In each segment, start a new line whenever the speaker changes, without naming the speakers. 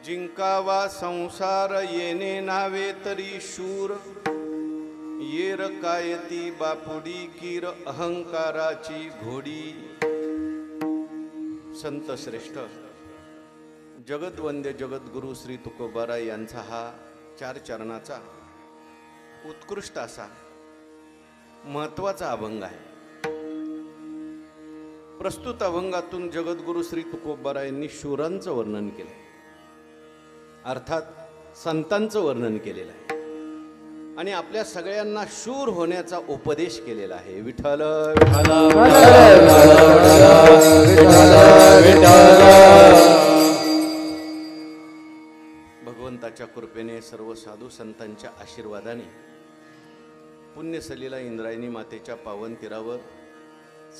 जिंकावा संसार येणे नावे तरी शूर, येर कायती बापुडी कीर अहंकाराची घोडी। संत श्रेष्ठ जगद्वंद्य जगद्गुरु श्री तुकोबाराय यांचा हा 4 चरणाचा उत्कृष्ट असा महत्वाचा अभंग आहे। प्रस्तुत अभंगातून जगद्गुरु श्री तुकोबारायांनी शूरांचं वर्णन केलं, अर्थात संतांचं वर्णन केलेलं आहे आणि आपल्या सगळ्यांना शूर होण्याचा उपदेश केलेला आहे। विठ्ठल भगवंताच्या कृपेने सर्व साधू संतांच्या आशीर्वादाने पुण्यसलीला इंद्रायणी मातेच्या पावन तीरावर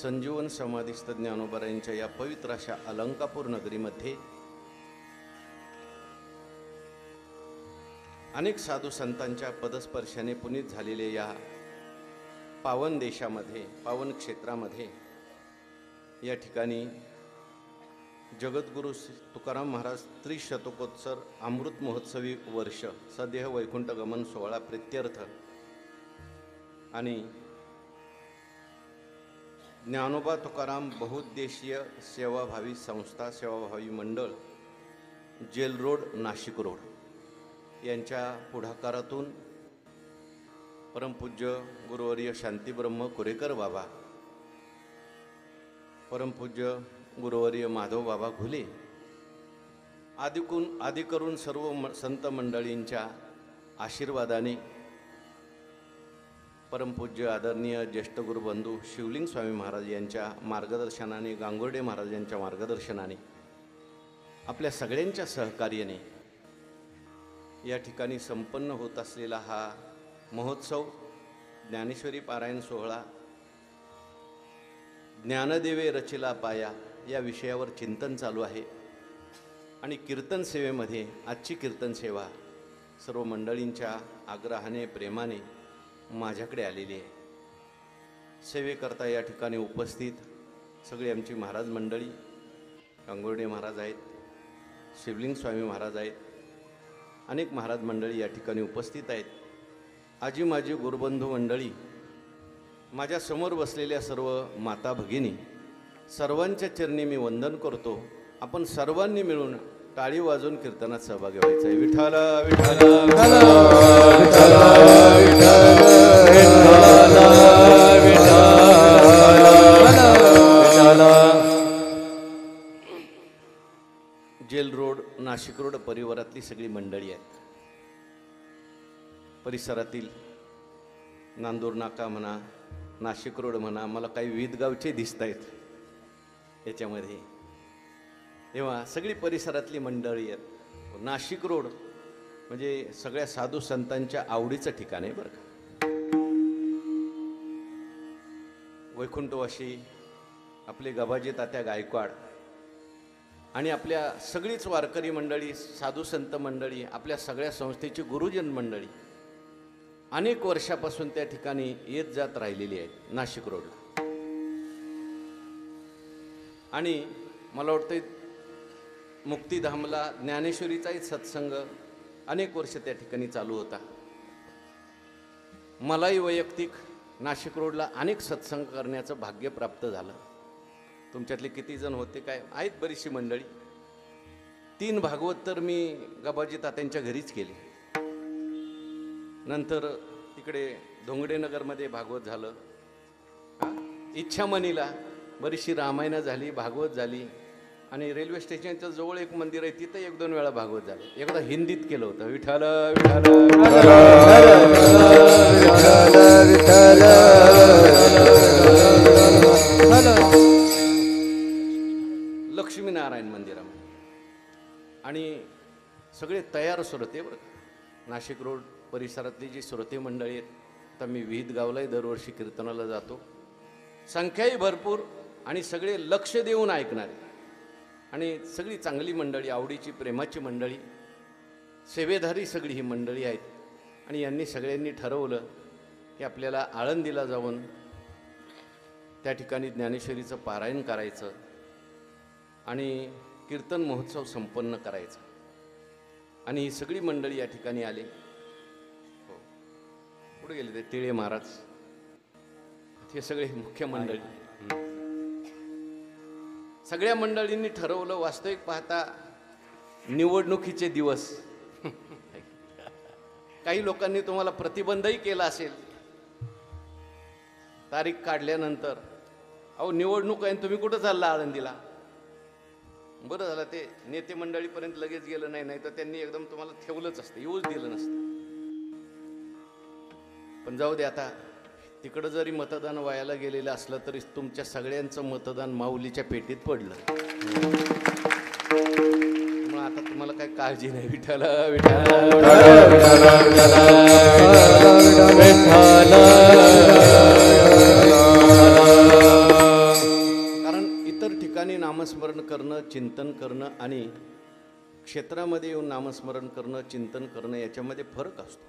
संजीवन समाधीस्थ ज्ञानोबारायांच्या या पवित्र अशा अलंकापूर नगरीमध्ये अनेक साधू संतांच्या पदस्पर्शाने पुनीत झालेल्या या पावन देशामध्ये, पावन क्षेत्रामध्ये या ठिकाणी जगद्गुरु तुकाराम महाराज त्रिशतकोत्तर अमृत महोत्सवी वर्ष सदेह वैकुंठ गमन सोहळा प्रित्यर्थ आणि ज्ञानोबा तुकाराम बहुउद्देशीय सेवाभावी संस्था सेवाभावी मंडळ जेल रोड नाशिक रोड यांच्या पुढाकारातून परमपूज्य गुरुवर्य शांतीब्रह्म कुरेकर बाबा, परमपूज्य गुरुवर्य माधव बाबा घुले आदी करून सर्व संत मंडळींच्या आशीर्वादाने परमपूज्य आदरणीय ज्येष्ठ गुरुबंधू शिवलिंग स्वामी महाराज यांच्या मार्गदर्शनाने, गांगुर्डे महाराज यांच्या मार्गदर्शनाने, आपल्या सगळ्यांच्या सहकार्याने या ठिकाणी संपन्न होत असलेला हा महोत्सव ज्ञानेश्वरी पारायण सोहळा ज्ञानदेवे रचिला पाया या विषयावर चिंतन चालू आहे आणि कीर्तन सेवेमध्ये आजची कीर्तन सेवा सर्व मंडळींच्या आग्रहाने प्रेमाने माझ्याकडे आलेली आहे। सेवेकरता या ठिकाणी उपस्थित सगळी आमची महाराज मंडळी, गांगुर्डे महाराज आहेत, शिवलिंग स्वामी महाराज आहेत, अनेक महाराज मंडळी या ठिकाणी उपस्थित आहेत। आजी माझी गुरुबंधू मंडळी, माझ्या समोर बसलेल्या सर्व माता भगिनी, सर्वांच्या चरणी मी वंदन करतो। आपण सर्वांनी मिळून टाळी वाजवून कीर्तनात सहभागी व्हायचं आहे। Vitthal Vitthal jail road Nashik road परिवारातली सगळी मंडळी आहेत। परिसरातील नांदूर नाका म्हणा, नाशिक रोड म्हणा, मला काही विविध गावचे दिसत आहेत याच्यामध्ये, तेव्हा सगळी परिसरातली मंडळी आहेत। नाशिक रोड म्हणजे सगळ्या साधू संतांच्या आवडीचं ठिकाण आहे बरं का। वैकुंठवासी आपले गबाजी तात्या गायकवाड आणि आपल्या सगळीच वारकरी मंडळी, साधू संत मंडळी, आपल्या सगळ्या संस्थेची गुरुजन मंडळी अनेक वर्षापासून त्या ठिकाणी येत जात राहिलेली आहेत नाशिक रोडला। आणि मला वाटतं मुक्तिधामला ज्ञानेश्वरीचाही सत्संग अनेक वर्ष त्या ठिकाणी चालू होता। मलाही वैयक्तिक नाशिक रोडला अनेक सत्संग करण्याचं भाग्य प्राप्त झालं। तुमच्यातले किती जण होते काय, आहेत बरीचशी मंडळी। 3 भागवत तर मी गबाजी तात्यांच्या घरीच केले। नंतर तिकडे धोंगडेनगरमध्ये भागवत झालं, इच्छामणीला बरीचशी रामायणं झाली, भागवत झाली आणि रेल्वे स्टेशनच्या जवळ एक मंदिर आहे तिथं 1-2 वेळा भागवत झालं। एकदा हिंदीत केलं होतं, विठ्ठल लक्ष्मीनारायण मंदिरामध्ये। आणि सगळे तयार श्रोते बरं का, नाशिक रोड परिसरातली जी श्रोते मंडळी आहेत, आता मी विविध गावलाही दरवर्षी कीर्तनाला जातो, संख्याही भरपूर आणि सगळे लक्ष देऊन ऐकणारे आणि सगळी चांगली मंडळी, आवडीची प्रेमाची मंडळी, सेवेधारी सगळी ही मंडळी आहेत। आणि यांनी सगळ्यांनी ठरवलं की आपल्याला आळंदीला जाऊन त्या ठिकाणी ज्ञानेश्वरीचं पारायण करायचं आणि कीर्तन महोत्सव संपन्न करायचा। आणि ही सगळी मंडळी या ठिकाणी आले. हो, पुढे गेले ते तिळे महाराज, हे सगळे मुख्य मंडळी. सगळ्या मंडळींनी ठरवलं, वास्तविक पाहता निवडणुकीचे दिवस. काही लोकांनी तुम्हाला प्रतिबंधही केला असेल तारीख काढल्यानंतर. अहो निवडणूक आहे, तुम्ही कुठं चालला आळंदीला? बरं झालं ते नेते मंडळीपर्यंत लगेच गेलं नाही, नाही तर त्यांनी एकदम तुम्हाला ठेवलंच असतं, येऊच दिलं नसतं. पण जाऊ दे, आता तिकडं जरी मतदान व्हायला गेलेलं असलं तरी तुमच्या सगळ्यांचं मतदान माऊलीच्या पेटीत पडलं. मग आता तुम्हाला काही काळजी नाही. विठ्ठल कारण इतर ठिकाणी नामस्मरण करणं, चिंतन करणं आणि क्षेत्रामध्ये येऊन नामस्मरण करणं, चिंतन करणं याच्यामध्ये फरक असतो.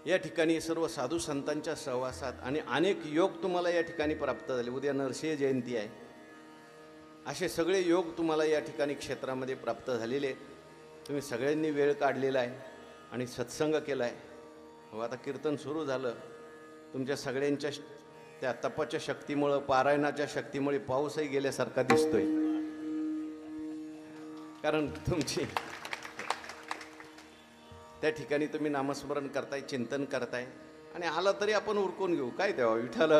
या ठिकाणी सर्व साधू संतांच्या सहवासात आणि अनेक योग तुम्हाला या ठिकाणी प्राप्त झाले. उद्या नरसिंह जयंती आहे, असे सगळे योग तुम्हाला या ठिकाणी क्षेत्रामध्ये प्राप्त झालेले. तुम्ही सगळ्यांनी वेळ काढलेला आहे आणि सत्संग केला आहे. मग आता कीर्तन सुरू झालं. तुमच्या सगळ्यांच्या त्या तपाच्या शक्तीमुळं, पारायणाच्या शक्तीमुळे पाऊसही गेल्यासारखा दिसतोय. कारण तुमची त्या ठिकाणी तुम्ही नामस्मरण करताय, चिंतन करताय आणि आला तरी आपण उरकून घेऊ. काय तेव्हा विठ्ठल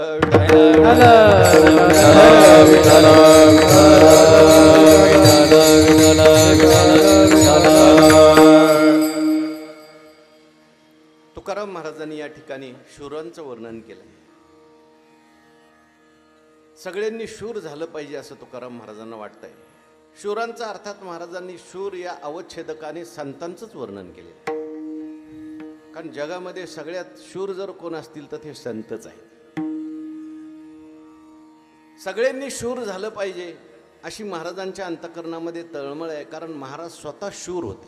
तुकाराम महाराजांनी या ठिकाणी शूरांचं वर्णन केलंय. सगळ्यांनी शूर झालं पाहिजे असं तुकाराम महाराजांना वाटतंय. शूरांचा अर्थात महाराजांनी शूर या अवच्छेदकाने संतांचंच वर्णन केले. कारण जगामध्ये सगळ्यात शूर जर कोण असतील तर ते संतच आहेत. सगळ्यांनी शूर झालं पाहिजे अशी महाराजांच्या अंतःकरणामध्ये तळमळ आहे. कारण महाराज स्वतः शूर होते,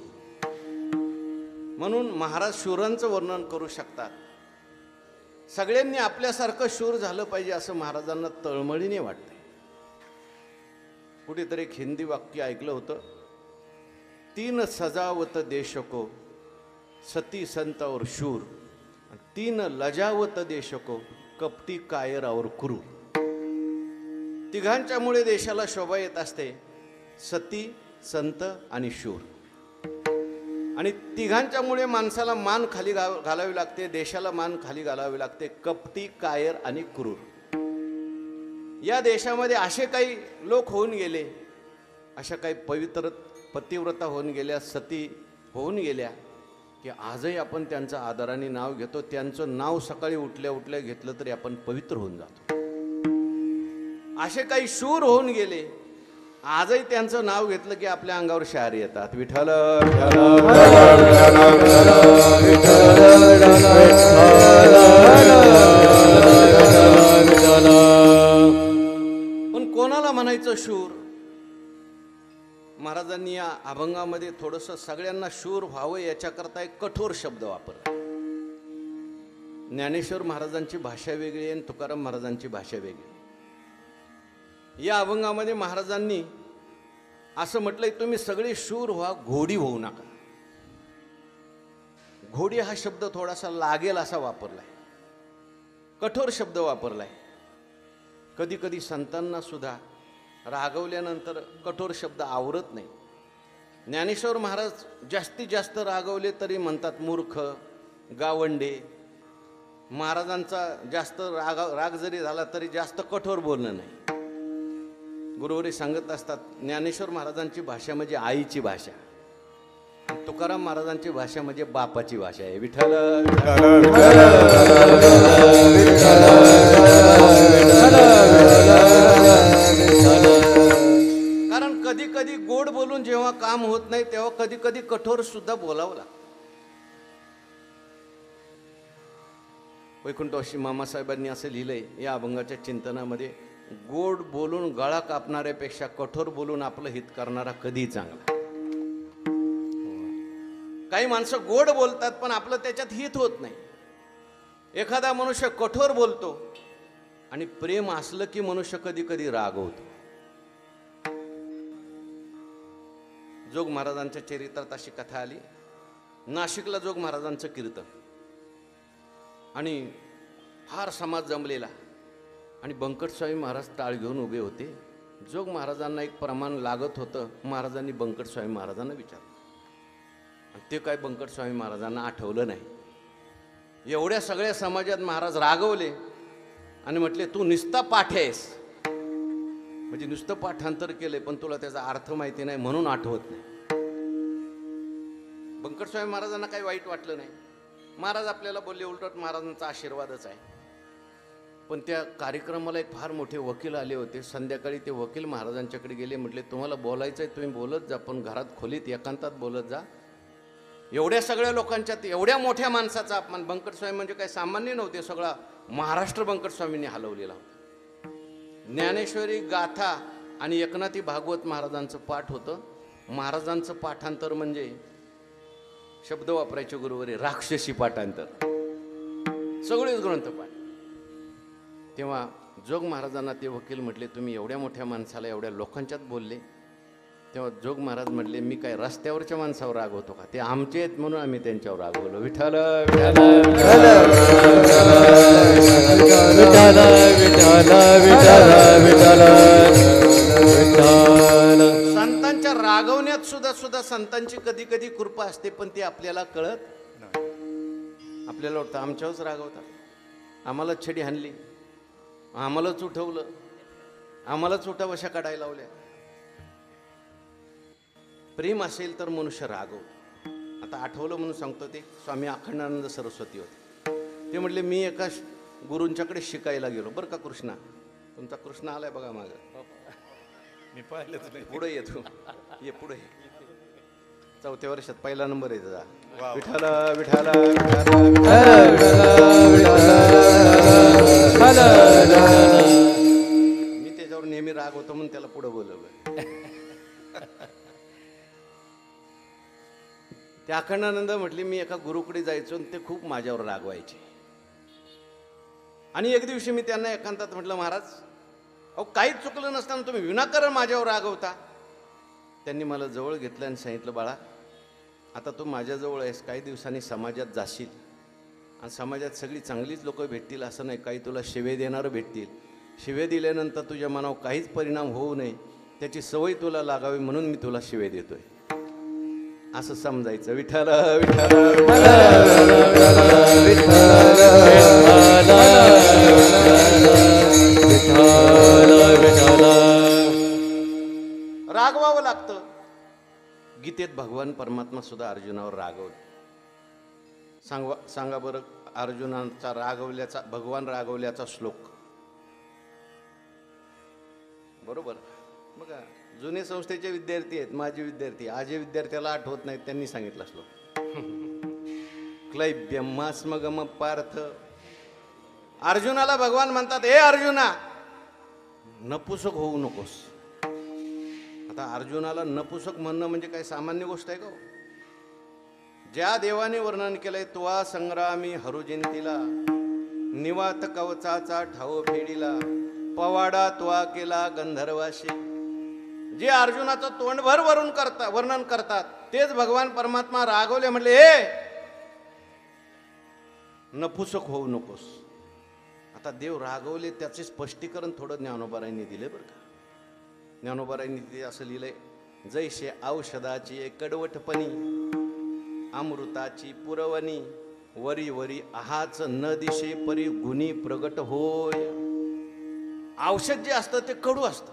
म्हणून महाराज शूरांचं वर्णन करू शकतात. सगळ्यांनी आपल्यासारखं शूर झालं पाहिजे असं महाराजांना तळमळीने वाटतंय. कुठेतरी एक हिंदी वाक्य ऐकलं होतं, 3 सजावत देश को, सती संत और शूर, 3 लजावत देश को, कपटी कायर और क्रूर. तिघांच्यामुळे देशाला शोभा येत असते, सती, संत आणि शूर. आणि तिघांच्यामुळे माणसाला मान खाली घालावी लागते, देशाला मान खाली घालावी लागते, कपटी, कायर आणि क्रूर. या देशामध्ये असे काही लोक होऊन गेले, अशा काही पवित्र पतिव्रता होऊन गेल्या, सती होऊन गेल्या की आजही आपण त्यांचं आदराने नाव घेतो. त्यांचं नाव सकाळी उठल्या उठल्या घेतलं तरी आपण पवित्र होऊन जातो. असे काही शूर होऊन गेले, आजही त्यांचं नाव घेतलं की आपल्या अंगावर शहार येतात. विठ्ठल पण कोणाला म्हणायचं शूर? महाराजांनी या अभंगामध्ये थोडंसं सगळ्यांना शूर व्हावं याच्याकरता एक कठोर शब्द वापरला. ज्ञानेश्वर महाराजांची भाषा वेगळी आहे आणि तुकाराम महाराजांची भाषा वेगळी. या अभंगामध्ये महाराजांनी असं म्हटलंय, तुम्ही सगळे शूर व्हा, घोडी होऊ नका. घोडी हा शब्द थोडासा लागेल असा वापरलाय, कठोर शब्द वापरलाय. कधी कधी संतांना सुद्धा रागवल्यानंतर कठोर शब्द आवरत नाही. ज्ञानेश्वर महाराज जास्तीत जास्त रागवले तरी म्हणतात मूर्ख, गावंडे. महाराजांचा जास्त राग जरी झाला तरी जास्त कठोर बोलणं नाही. गुरुवारी सांगत असतात, ज्ञानेश्वर महाराजांची भाषा म्हणजे आईची भाषा, तुकाराम महाराजांची भाषा म्हणजे बापाची भाषा आहे. विठ्ठल कारण कधी कधी गोड बोलून जेव्हा काम होत नाही तेव्हा कधी कधी कठोर सुद्धा बोलावं लागतं. वैकुंठवासी मामासाहेबांनी असं लिहिलंय या अभंगाच्या चिंतनामध्ये, गोड बोलून गळा कापणाऱ्यापेक्षा कठोर बोलून आपलं हित करणारा कधी चांगला. काही माणसं गोड बोलतात पण आपलं त्याच्यात हित होत नाही. एखादा मनुष्य कठोर बोलतो आणि प्रेम असलं की मनुष्य कधी कधी रागवतो. जोग महाराजांच्या चरित्रात अशी कथा आली. नाशिकला जोग महाराजांचं कीर्तन आणि फार समाज जमलेला आणि बंकटस्वामी महाराज टाळ घेऊन उभे होते. जोग महाराजांना एक प्रमाण लागत होतं. महाराजांनी बंकटस्वामी महाराजांना विचारलं आणि ते काय बंकटस्वामी महाराजांना आठवलं नाही. एवढ्या सगळ्या समाजात महाराज रागवले आणि म्हटले, तू नुसता पाठ आहेस, म्हणजे नुसतं पाठांतर केलंय पण तुला त्याचा अर्थ माहिती नाही म्हणून आठवत नाही. बंकटस्वामी महाराजांना काही वाईट वाटलं नाही. महाराज आपल्याला बोलले, उलट महाराजांचा आशीर्वादच आहे. पण त्या कार्यक्रमाला एक फार मोठे वकील आले होते. संध्याकाळी ते वकील महाराजांच्याकडे गेले. म्हटले, तुम्हाला बोलायचं आहे तुम्ही बोलत जा, पण घरात खोलीत एकांतात बोलत जा. एवढ्या सगळ्या लोकांच्यात एवढ्या मोठ्या माणसाचा अपमान. बंकटस्वामी म्हणजे काही सामान्य नव्हते, सगळा महाराष्ट्र बंकटस्वामींनी हलवलेला होता. ज्ञानेश्वरी गाथा आणि एकनाथी भागवत महाराजांचं पाठ होतं. महाराजांचं पाठांतर म्हणजे शब्द वापरायचे गुरुवारी राक्षसी पाठांतर, सगळेच ग्रंथ पाठ. तेव्हा जोग महाराजांना ते वकील म्हटले, तुम्ही एवढ्या मोठ्या माणसाला एवढ्या लोकांच्यात बोलले. तेव्हा जोग महाराज म्हटले, मी काय रस्त्यावरच्या माणसावर रागवतो का? ते आमचे आहेत म्हणून आम्ही त्यांच्यावर रागवलो. विठ्ठल संतांच्या रागवण्यात सुद्धा संतांची कधी कधी कृपा असते, पण ती आपल्याला कळत नाही. आपल्याला वाटतं आमच्यावरच रागवतात, आम्हालाच छडी हाणली, आम्हालाच उठवलं, आम्हालाच उठावशा काढायला लावल्या. प्रेम असेल तर मनुष्य रागवतो. आता आठवलं म्हणून सांगतो, ते स्वामी अखंडानंद सरस्वती होते. ते म्हटले, मी एका गुरूंच्याकडे शिकायला गेलो. बरं का कृष्णा, तुमचा कृष्णा आलाय बघा मागं,
मी पाहिलंच नाही.
पुढे येतो, ये पुढे. 4थ्या वर्षात पहिला नंबर आहे त्याचा. विठाला विठाला मी त्याच्यावर नेहमी राग होतो म्हणून त्याला पुढे बोलवलं. ते अखंडानंद म्हटले, मी एका गुरुकडे जायचो आणि ते खूप माझ्यावर रागवायचे. आणि एक दिवशी मी त्यांना एकांतात म्हटलं, महाराज अहो काहीच चुकलं नसताना तुम्ही विनाकारण माझ्यावर रागवता. त्यांनी मला जवळ घेतलं आणि सांगितलं, बाळा आता तू माझ्याजवळ आहेस, काही दिवसांनी समाजात जाशील आणि समाजात सगळी चांगलीच लोक भेटतील असं नाही, काही तुला शिवे देणारं भेटतील. शिवे दिल्यानंतर तुझ्या मनावर काहीच परिणाम होऊ नये, त्याची सवय तुला लागावी म्हणून मी तुला शिवे देतोय, असं समजायचं. विठ्ठल रागवावं लागतं. गीतेत भगवान परमात्मा सुद्धा अर्जुनावर रागवलं. सांगा बरं, अर्जुनाचा रागवल्याचा, भगवान रागवल्याचा श्लोक बरोबर. बघा, जुने संस्थेचे विद्यार्थी आहेत, माझे विद्यार्थी, आजे विद्यार्थ्याला आठवत नाहीत, त्यांनी सांगितलं श्लोक. क्लैब्यमास्मगम पार्थ. अर्जुनाला भगवान म्हणतात, हे अर्जुना नपुसक होऊ नकोस. आता अर्जुनाला नपुसक म्हणणं म्हणजे काय सामान्य गोष्ट आहे का? ज्या देवाने वर्णन केलंय, त्वा संग्रामी हरुजिंतीला, निवात कवचाचा ठाव फेडीला, पवाडा त्वा केला गंधर्वाशी. जे अर्जुनाचं तोंडभर वर्णन करतात तेच भगवान परमात्मा रागवले, म्हटले हे नपुसक होऊ नकोस. आता देव रागवले त्याचे स्पष्टीकरण थोडं ज्ञानोबारायांनी दिले बरं का. ज्ञानोबारायांनी ते असं लिहिलंय, जैसे औषधाची कडवटपणी, अमृताची पुरवणी, वरी वरी आहाच न दिशे परी गुणी प्रगट होय. औषध जे असतं ते कडू असतं,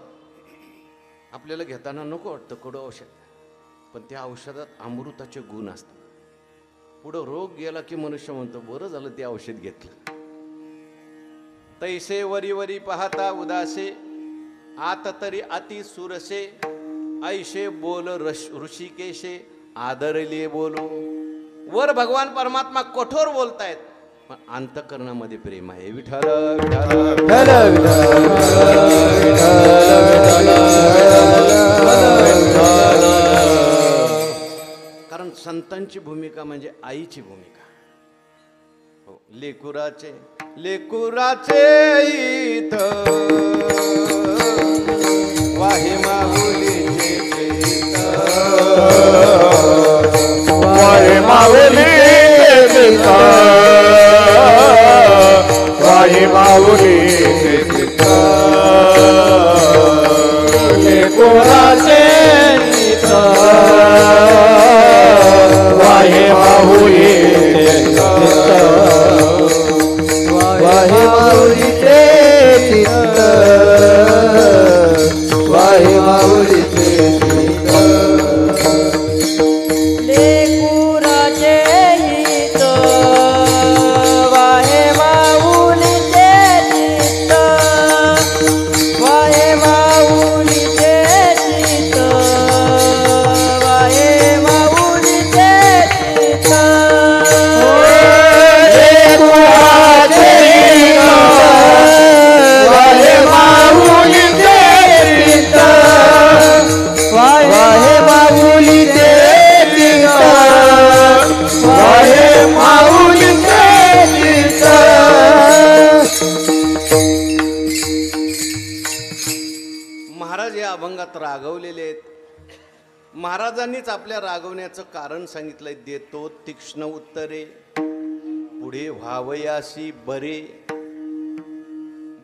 आपल्याला घेताना नको वाटतं कडू औषध, पण त्या औषधात अमृताचे गुण असतात. पुढं रोग गेला की मनुष्य म्हणतो, बरं झालं ते औषध घेतलं. तैसे वरी वरी पाहता उदासे, आत तरी अति सुरसे, ऐशे बोल ऋषिकेशे, आदरले बोलो. वर भगवान परमात्मा कठोर बोलतायत, पण अंतःकरणामध्ये प्रेम आहे. विठ्ठल कारण संतांची भूमिका म्हणजे आईची भूमिका. हो, लेकुराचे इथं वाहे माऊलीचे
वाहे माऊलीचे चित्त लेकराचे चित्त वाहे माऊलीचे चित्त वाहे माऊलीचे चित्त वाहे माऊलीचे चित्त
लेकुराचे हित वाहे माऊलीचे चित्त वाहे माऊलीचे चित्त वाहे माऊलीचे चित्त
लेकराचे हित वाहे माऊलीचे चित्त वाहे माऊलीचे चित्त वाहे माऊलीचे चित्त
महाराज या अभंगात रागवलेले आहेत. महाराजांनीच आपल्या रागवण्याचं कारण सांगितलंय. देतो तीक्ष्ण उत्तरे पुढे व्हावयासी बरे.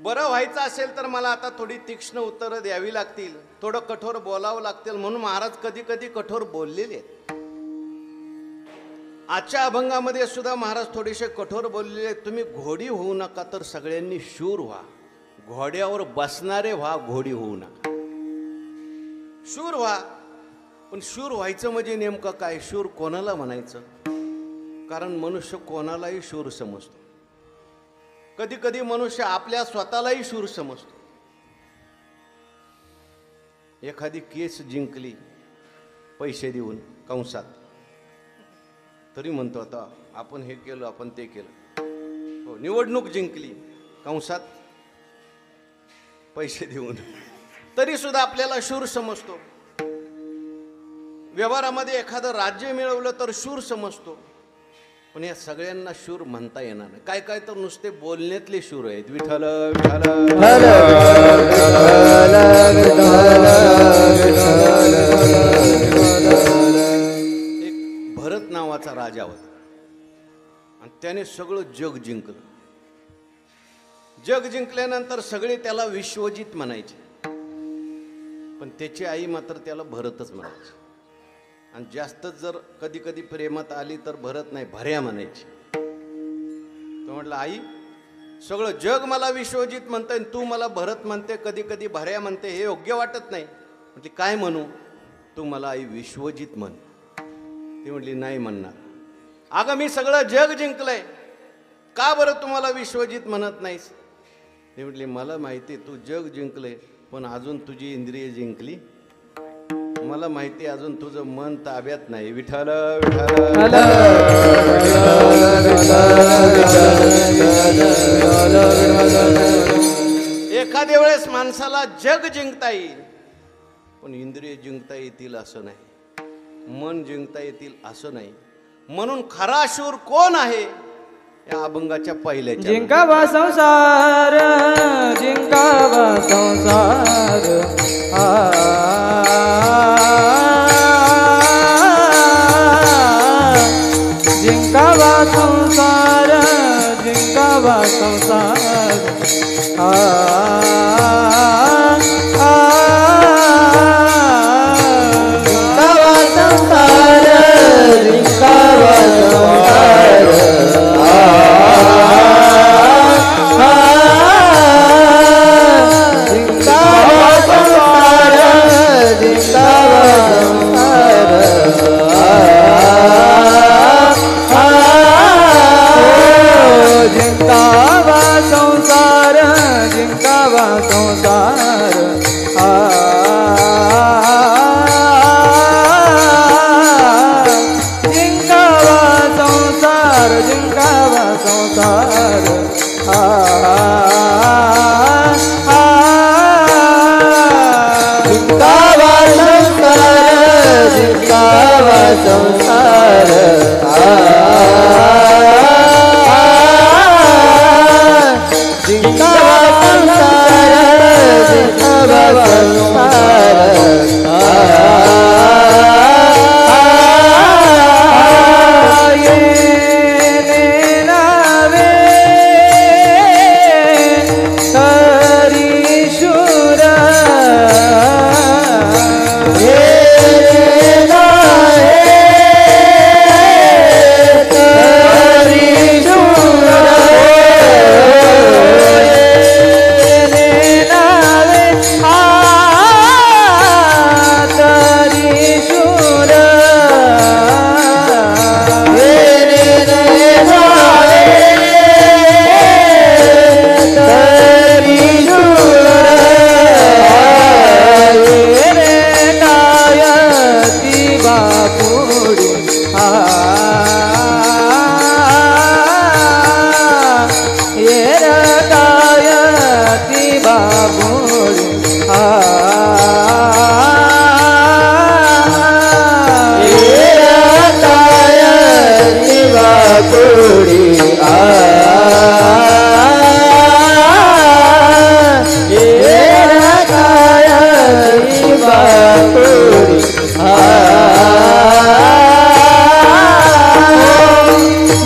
बरं व्हायचं असेल तर मला आता थोडी तीक्ष्ण उत्तरं द्यावी लागतील, थोडं कठोर बोलावं लागतील, म्हणून महाराज कधी कधी कठोर बोललेले आहेत. आजच्या अभंगामध्ये सुद्धा महाराज थोडेसे कठोर बोललेले आहेत. तुम्ही घोडी होऊ नका तर सगळ्यांनी शूर व्हा. घोड्यावर बसणारे व्हा, घोडी होऊ नका. शूर व्हा. पण शूर व्हायचं म्हणजे नेमकं काय? शूर कोणाला म्हणायचं? कारण मनुष्य कोणालाही शूर समजतो. कधी कधी मनुष्य आपल्या स्वतःलाही शूर समजतो. एखादी केस जिंकली पैसे देऊन कंसात, तरी म्हणतो आता आपण हे केलं, आपण ते केलं. हो, निवडणूक जिंकली कंसात पैसे देऊन, तरी सुद्धा आपल्याला शूर समजतो. व्यवहारामध्ये एखादं राज्य मिळवलं तर शूर समजतो. पण या सगळ्यांना शूर म्हणता येणार नाही. काय काय तर नुसते बोलण्यातले शूर आहेत. विठ्ठल विठ्ठल. एक भरत नावाचा राजा होता आणि त्याने सगळं जग जिंकलं. जग जिंकल्यानंतर सगळे त्याला विश्वजित म्हणायचे, पण त्याची आई मात्र त्याला भरतच म्हणायची. आणि जास्तच जर कधी कधी प्रेमात आली तर भरत नाही, भऱ्या म्हणायची. तो म्हटलं, आई सगळं जग मला विश्वजित म्हणतंय, तू मला भरत म्हणते, कधी कधी भऱ्या म्हणते, हे योग्य वाटत नाही. म्हटली, काय म्हणू? तू मला आई विश्वजित म्हण. ती म्हटली, नाही म्हणणार. अगं मी सगळं जग जिंकलंय, का बरं तुम्हाला विश्वजित म्हणत नाहीस? ती म्हटली, मला माहिती तू जग जिंकलंय, पण अजून तुझी इंद्रिय जिंकली. मला माहिती अजून तुझं मन ताब्यात नाही. विठ्ठल विठ्ठल. एखाद्या वेळेस माणसाला जग जिंकता येईल, पण इंद्रिय जिंकता येतील असं नाही, मन जिंकता येतील असं नाही. म्हणून खरा शूर कोण आहे? या अभंगाच्या पहिल्याच्या
जिंकावा संसार, जिंकावा संसार. जिंकावा संसार, जिंकावा संसार. जिंकावा संसार, जिंकावा संसार.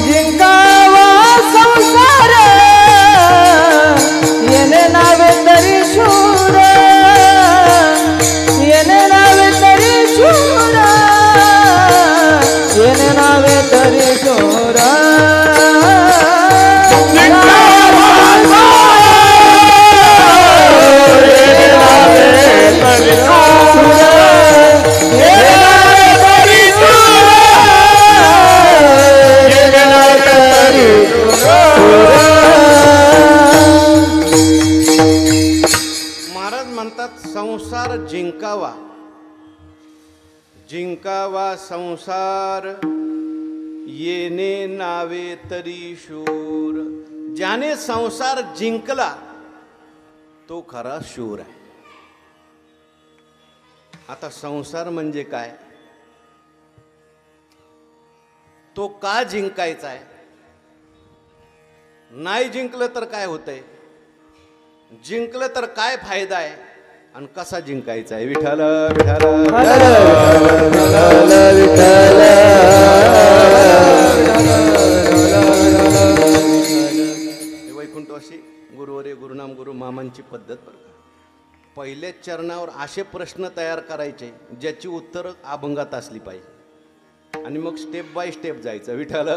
जिंकावा संसार येणे नावे तरी शूर येणे नावे तरी शूर येणे नावे तरी शूर
महाराज म्हणतात संसार जिंकावा, जिंकावा संसार येणे नावे तरी शूर. ज्याने संसार जिंकला तो खरा शूर आहे. आता संसार म्हणजे काय, तो का जिंकायचा आहे, नाही जिंकलं तर काय होतंय, जिंकलं तर काय फायदा आहे, आणि कसा जिंकायचा आहे. विठ्ठल वैकुंठवासी गुरुवरे गुरुनाम गुरु मामांची पद्धत बरं का. पहिल्याच चरणावर असे प्रश्न तयार करायचे ज्याची उत्तरं अभंगात असली पाहिजे, आणि मग स्टेप बाय स्टेप जायचं. विठ्ठल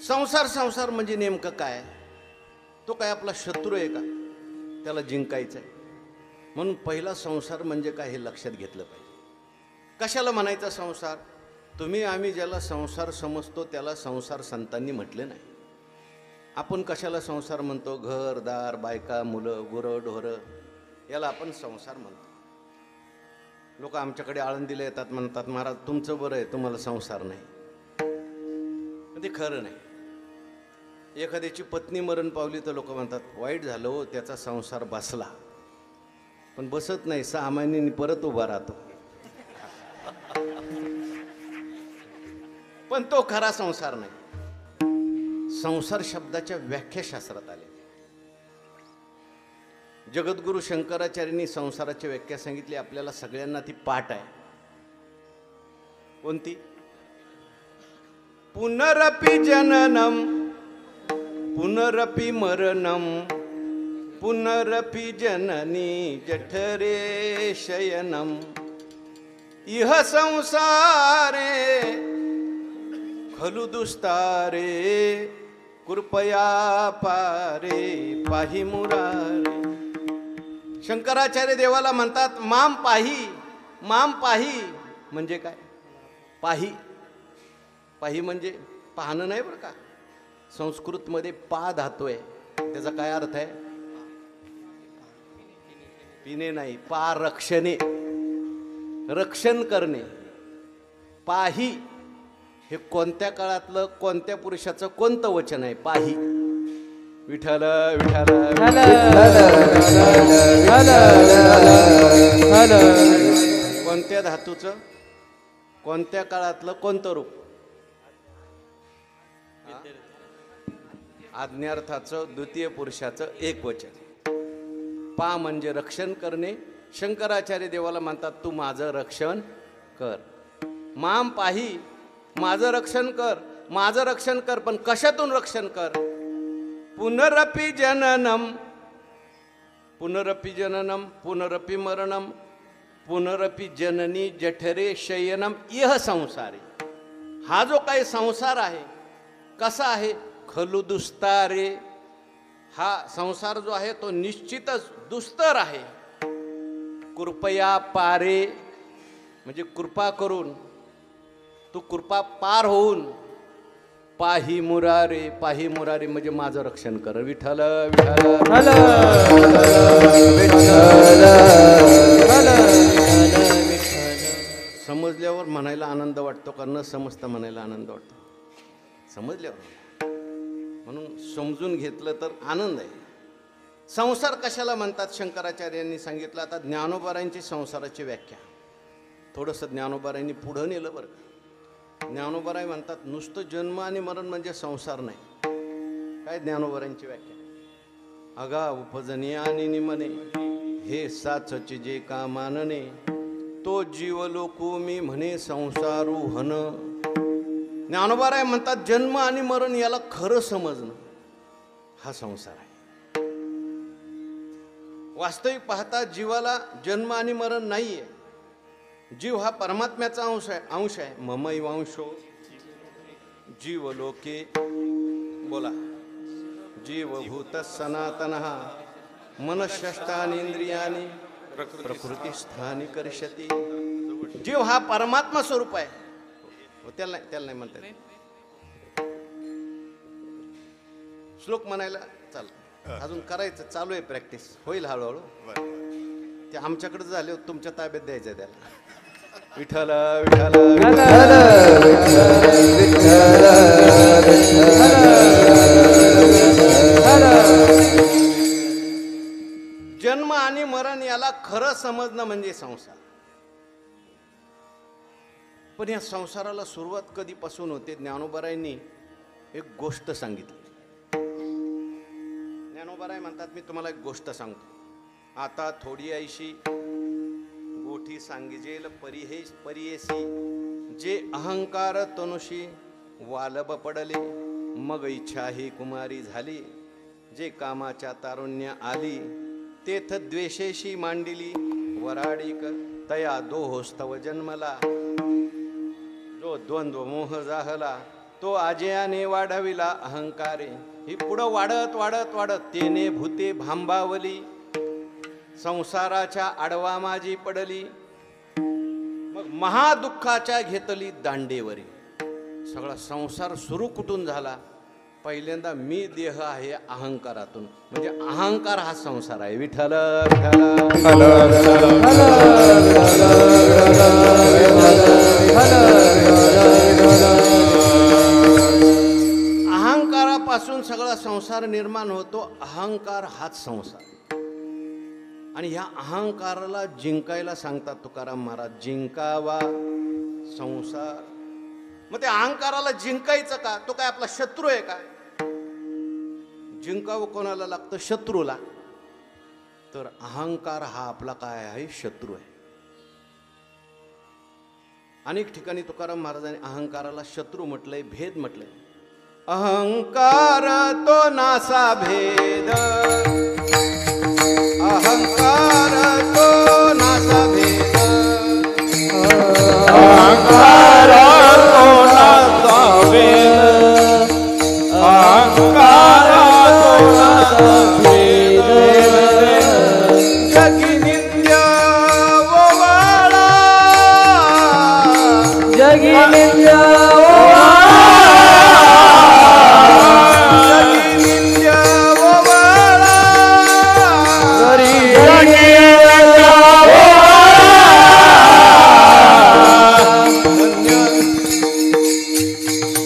संसार संसार म्हणजे नेमकं काय, तो काय आपला शत्रू आहे का, त्याला जिंकायचं आहे. म्हणून पहिला संसार म्हणजे काय हे लक्षात घेतलं पाहिजे. कशाला म्हणायचा संसार, तुम्ही आम्ही ज्याला संसार समजतो त्याला संसार संतांनी म्हटले नाही. आपण कशाला संसार म्हणतो, घर दार बायका मुलं गुरं ढोरं याला आपण संसार म्हणतो. लोक आमच्याकडे आळंदीला येतात, म्हणतात महाराज तुमचं बरं आहे, तुम्हाला संसार नाही. ते खरं नाही. एखाद्याची पत्नी मरण पावली तर लोक म्हणतात वाईट झालं हो, त्याचा संसार बसला. पण बसत नाही, 6 महिन्यांनी परत उभा राहतो. पण तो खरा संसार नाही. संसार शब्दाच्या व्याख्याशास्त्रात आले. जगद्गुरु शंकराचार्यांनी संसाराची व्याख्या सांगितली, आपल्याला सगळ्यांना ती पाठ आहे. कोणती, पुनरपि जननम पुनरपि मरणम पुनरपि जननी जठरे शयनम इह संसारे खलु दुस्तारे कृपया पारे पाही मुरारे. शंकराचार्य देवाला म्हणतात माम पाही. माम पाही म्हणजे काय, पाही पाही म्हणजे पाहणं नाही बरं का. संस्कृतमध्ये पा धातू आहे, त्याचा काय अर्थ आहे, पिणे नाही, पा रक्षणे, रक्षण करणे. पाही हे कोणत्या काळातलं कोणत्या पुरुषाचं कोणतं वचन आहे, पाही. विठ्ठल विठ्ठल कोणत्या धातूचं कोणत्या काळातलं कोणतं रूप, आज्ञार्थाचं द्वितीय पुरुषाचं एक वचन. पा म्हणजे रक्षण करणे. शंकराचार्य देवाला म्हणतात तू माझं रक्षण कर. माम पाही, माझं रक्षण कर, माझं रक्षण कर. पण कशातून रक्षण कर, पुनरपि जननम पुनरपि जननम पुनरपि मरणम पुनरपि जननी जठरे शयनम इह संसारी. हा जो काही संसार आहे कसा आहे, खलु दुस्तारे. हा संसार जो आहे तो निश्चितच दुस्तर आहे. कृपया पारे म्हणजे कृपा करून, तू कृपा पार होऊन, पाही मुरारे. पाही मुरारे म्हणजे माझं रक्षण कर. विठ्ठल विठ्ठल समजल्यावर म्हणायला आनंद वाटतो का, न समजता म्हणायला आनंद वाटतो. समजल्यावर, म्हणून समजून घेतलं तर आनंद आहे. संसार कशाला म्हणतात शंकराचार्यांनी सांगितलं. आता ज्ञानोबारायांची संसाराची व्याख्या थोडंसं ज्ञानोबारायांनी पुढं नेलं बरं. ज्ञानोबाराय म्हणतात नुसतं जन्म आणि मरण म्हणजे संसार नाही. काय ज्ञानोबरांची व्याख्या? अगा उपजनी आणि निमने हे साचचे जे का मानने, तो जीव लोकू मी म्हणे संसारू हन. ज्ञानोबराय म्हणतात जन्म आणि मरण याला खरं समजणं हा संसार आहे. वास्तविक पाहता जीवाला जन्म आणि मरण नाहीये. जीव हा परमात्म्याचा अंश आहे. ममैवांशो जीव लोके, बोला, जीवभूत सनातनः मनःषष्ठानि इंद्रियानि प्रकृती स्थानी करशती. जीव हा परमात्मा स्वरूप आहे. त्याला नाही म्हणता येत. श्लोक म्हणायला चाल अजून करायचं चालू आहे, प्रॅक्टिस होईल हळूहळू. ते आमच्याकडे झाले, तुमच्या ताब्यात द्यायचं त्याला. विठ्ठल जन्म आणि मरण याला खरं समजणं म्हणजे संसार. पण या संसाराला सुरुवात कधीपासून होते? ज्ञानोबरायांनी एक गोष्ट सांगितली. ज्ञानोबराय म्हणतात मी तुम्हाला एक गोष्ट सांगतो. आता थोडी ऐशी गोठी सांगिजेल परियेसी, जे अहंकार तनुशी वालब पडले, मग इच्छा ही कुमारी झाली, जे कामाच्या तारुण्य आली, तेथ द्वेषेशी मांडिली वराडिक, तया दोहोस्तव जन्मला, जो द्वंद्व मोह जाहला, तो आजयाने वाढविला अहंकारे. ही पुढं वाढत वाढत वाढत तेने भूते भांबावली, संसाराच्या आडवा माझी पडली, मग महादुःखाच्या घेतली दांडेवरी. सगळा संसार सुरू कुठून झाला? पहिल्यांदा मी देह आहे अहंकारातून, म्हणजे अहंकार हा संसार आहे. विठ्ठल अहंकारापासून सगळा संसार निर्माण होतो. अहंकार हाच संसार. आणि ह्या अहंकाराला जिंकायला सांगतात तुकाराम महाराज, जिंकावा संसार. मग त्या अहंकाराला जिंकायचं का? तो काय आपला शत्रू आहे का? जिंकावं कोणाला लागतं? शत्रूला. तर अहंकार हा आपला काय आहे? शत्रू आहे. अनेक ठिकाणी तुकाराम महाराजांनी अहंकाराला शत्रू म्हटलंय, भेद म्हटलंय. अहंकार तो नासा भेद, अहंकार तो नासा भेद,
अहंकार तो नासा भेद, अहंकार तो नासा भेद,
जगी निंद्य ओवाळा,
जगी निंद्य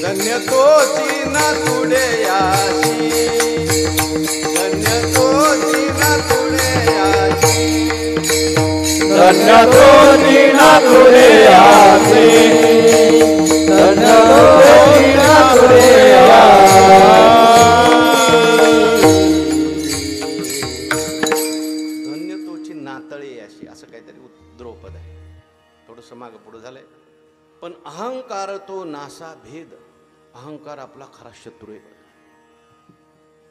धन्य तोची नातुरे आसी, धन्य तोची नातुरे
धन्य तोची नातळे अशी, असं काहीतरी द्रौपद आहे. थोडंसं मागं पुढं झालंय. पण अहंकार तो नासा भेद. अहंकार आपला खरा शत्रू आहे.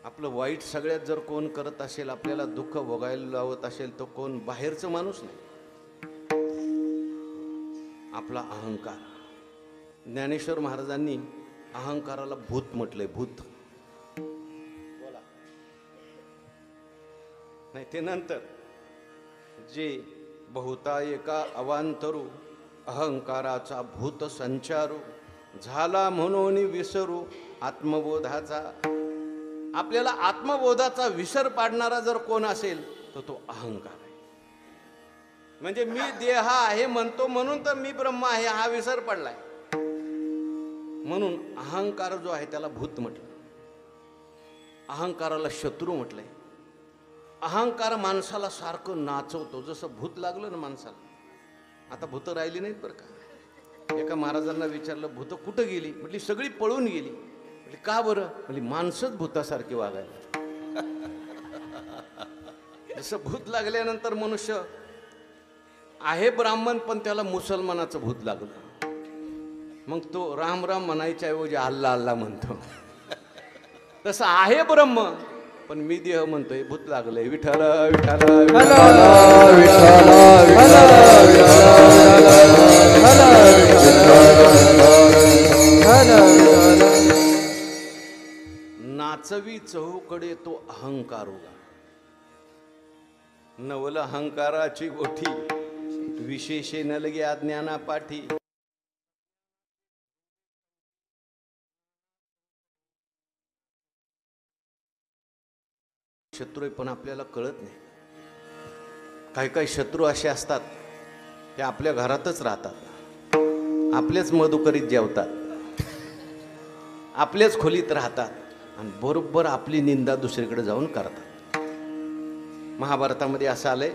आपलं वाईट सगळ्यात जर कोण करत असेल, आपल्याला दुःख भोगायला लावत असेल, तो कोण? बाहेरचं माणूस नाही, आपला अहंकार. ज्ञानेश्वर महाराजांनी अहंकाराला भूत म्हटलंय. भूत बोला नाही, ते नंतर. जे बहुता एका अवांतरू, अहंकाराचा भूत संचारू, झाला म्हणून विसरू आत्मबोधाचा. आपल्याला आत्मबोधाचा विसर पाडणारा जर कोण असेल तर तो अहंकार आहे. म्हणजे मी देह आहे म्हणतो म्हणून तर मी ब्रह्म आहे हा विसर पडलाय. म्हणून अहंकार जो आहे त्याला भूत म्हटलं, अहंकाराला शत्रू म्हटलंय. अहंकार माणसाला सारखं नाचवतो. जसं भूत लागलं ना माणसाला, आता भूत राहिली नाहीत बरं का. एका महाराजांना विचारलं, भूत कुठं गेली? म्हटली सगळी पळून गेली. म्हणजे का बरं? म्हणजे माणसंच भूतासारखी वागायला. जसं भूत लागल्यानंतर मनुष्य आहे ब्राह्मण पण त्याला मुसलमानाचं भूत लागलं, मग तो राम राम म्हणायच्या ऐवजी अल्ला अल्ला म्हणतो. तसं आहे ब्रह्म पण मी देह म्हणतोय, भूत लागलंय. विठ्ठल विठ्ठल नाचवी चहूकडे तो अहंकार उगा, नवल अहंकाराची गोठी, विशेषे नलगे अज्ञाना पाठी. शत्रू पण आपल्याला कळत नाही. काही काही शत्रू असे असतात ते आपल्या घरातच राहतात, आपलेच मधुकरीत जेवतात, आपल्याच खोलीत राहतात आणि बरोबर आपली निंदा दुसरीकडे जाऊन करतात. महाभारतामध्ये असं आलंय,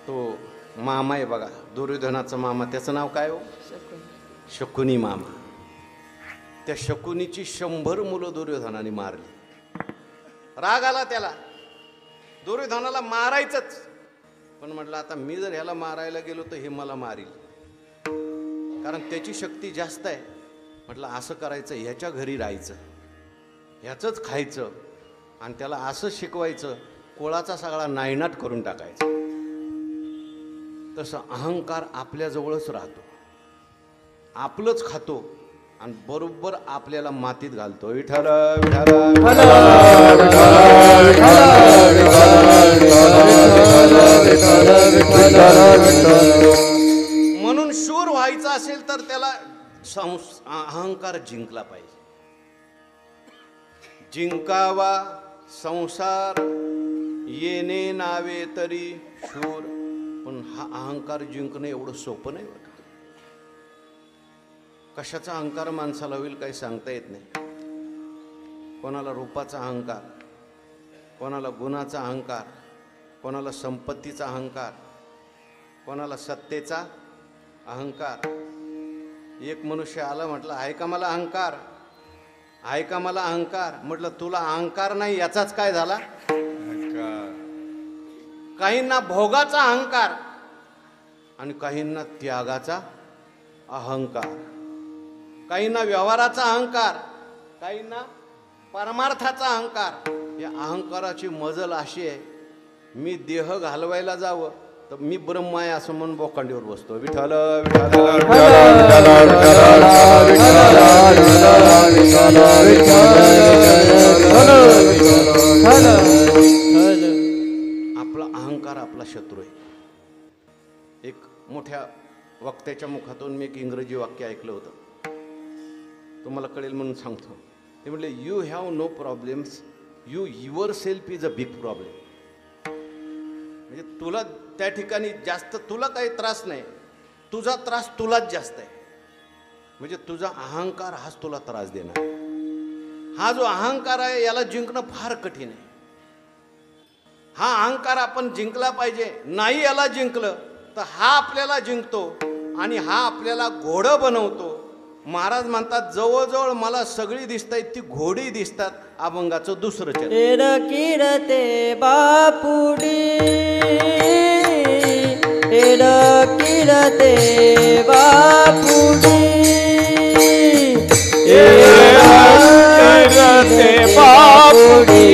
तो मामा आहे बघा, दुर्योधनाचा मामा, त्याचं नाव काय हो? शकुनी मामा. त्या शकुनीची 100 मुलं दुर्योधनाने मारली. राग आला त्याला, दुर्योधनाला मारायचंच, पण म्हटलं आता मी जर ह्याला मारायला गेलो तर हे मला मारील, कारण त्याची शक्ती जास्त आहे. म्हटलं असं करायचं, ह्याच्या घरी राहायचं, ह्याचंच खायचं आणि त्याला असं शिकवायचं, कोळाचा सगळा नायनाट करून टाकायचा. तसं अहंकार आपल्याजवळच राहतो, आपलंच खातो आणि बरोबर आपल्याला मातीत घालतो. विठ्ठल विठ्ठल म्हणून शूर व्हायचं असेल तर त्याला अहंकार जिंकला पाहिजे. जिंकावा संसार येणे नावे तरी शूर, पण हा अहंकार जिंकणं एवढं सोपं नाही बरं. कशाचा अहंकार माणसाला होईल काही सांगता येत नाही. कोणाला रूपाचा अहंकार, कोणाला गुणाचा अहंकार, कोणाला संपत्तीचा अहंकार, कोणाला सत्तेचा अहंकार. एक मनुष्य आला, म्हटलं आहे का मला अहंकार, आहे का मला अहंकार. म्हटलं तुला अहंकार नाही याचाच काय झाला. काहींना भोगाचा अहंकार आणि काहींना त्यागाचा अहंकार, काहींना व्यवहाराचा अहंकार, काहींना परमार्थाचा अहंकार. या अहंकाराची मजल अशी आहे, मी देह घालवायला जावं तर मी ब्रह्म आहे असं म्हणून बोकांडीवर बसतो. विठ्ठल आपला अहंकार आपला शत्रू आहे. एक मोठ्या वक्त्याच्या मुखातून मी एक इंग्रजी वाक्य ऐकलं होतं, तुम्हाला कळेल म्हणून सांगतो. ते म्हटले, you have no problems, you yourself is a big problem. म्हणजे तुला त्या ठिकाणी जास्त तुला काही त्रास नाही, तुझा त्रास तुलाच जास्त आहे. म्हणजे तुझा अहंकार हाच तुला त्रास देणार. हा जो अहंकार आहे याला जिंकणं फार कठीण आहे. हा अहंकार आपण जिंकला पाहिजे. नाही याला जिंकलं तर हा आपल्याला जिंकतो आणि हा आपल्याला घोडं बनवतो. महाराज म्हणतात, जवळजवळ मला सगळी दिसतात ती घोडी दिसतात. अभंगाचं दुसरं चरण.
किरते बापुडी, किरते बापुडी,
किरते बापुडी,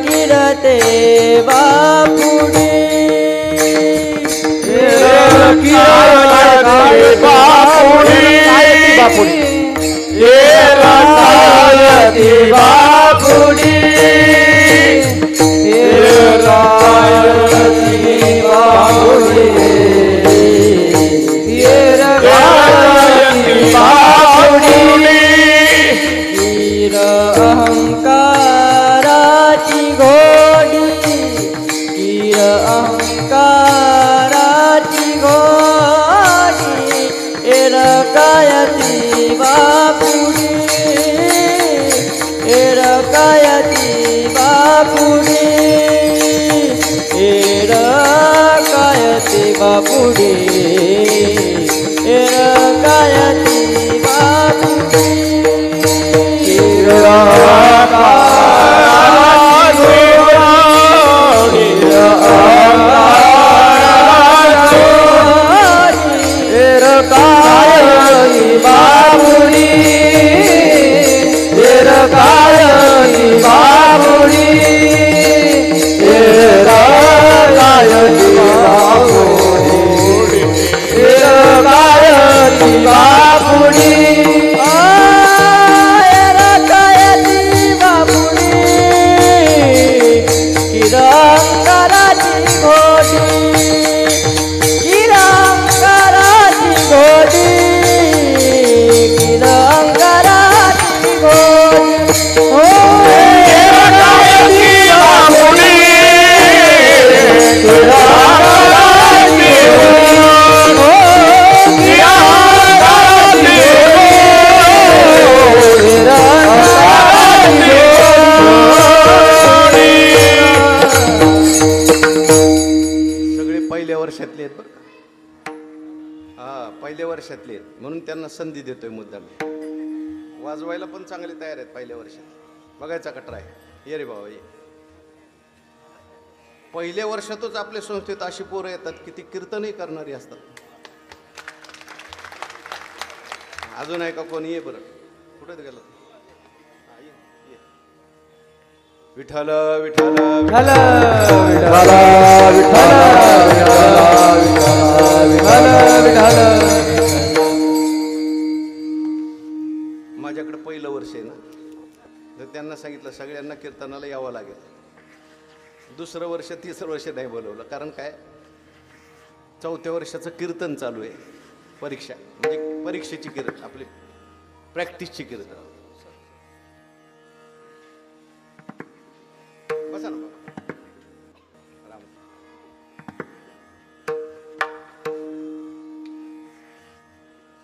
किरते बापुडी,
बापुडी,
अहंकाराची घोडी, कीर अहंकाराची घोडी, एरकायती बापुडी, एरकायती बापुडी, एरकायती बापुडी, एरकायती बापुडी. कायती बापुडी कायती बापुडी कायती बापुडी कायती बापुडी किरंकराची घोडी किरंकराची घोडी किरंकराची घोडी हो कायती बापुडी किरंकराची घोडी हो किरंकराची
सगळे पहिल्या वर्षातले आहेत बरं का. हा पहिल्या वर्षातले आहेत म्हणून त्यांना संधी देतोय मुद्दाम. वाजवायला पण चांगले तयार आहेत पहिल्या वर्षात. बघायचा कटरा आहे. ये रे बाबा ये. पहिल्या वर्षातच आपल्या संस्थेत अशी पोरं येतात की ती कीर्तनही करणारी असतात. अजून आहे का कोणी? ये बरं. कुठे गेलं? विठ्ठल विठ्ठल
विठ्ठल विठ्ठल विठ्ठल विठ्ठल.
माझ्याकडे पहिलं वर्ष आहे ना, तर त्यांना सांगितलं सगळ्यांना कीर्तनाला यावं लागेल. दुसरं वर्ष तिसरं वर्ष नाही बोलवलं. कारण काय, चौथ्या वर्षाचं कीर्तन चालू आहे. परीक्षा म्हणजे परीक्षेची कीर्तन, आपली प्रॅक्टिसची कीर्तन. बसा ना बाबा. राम.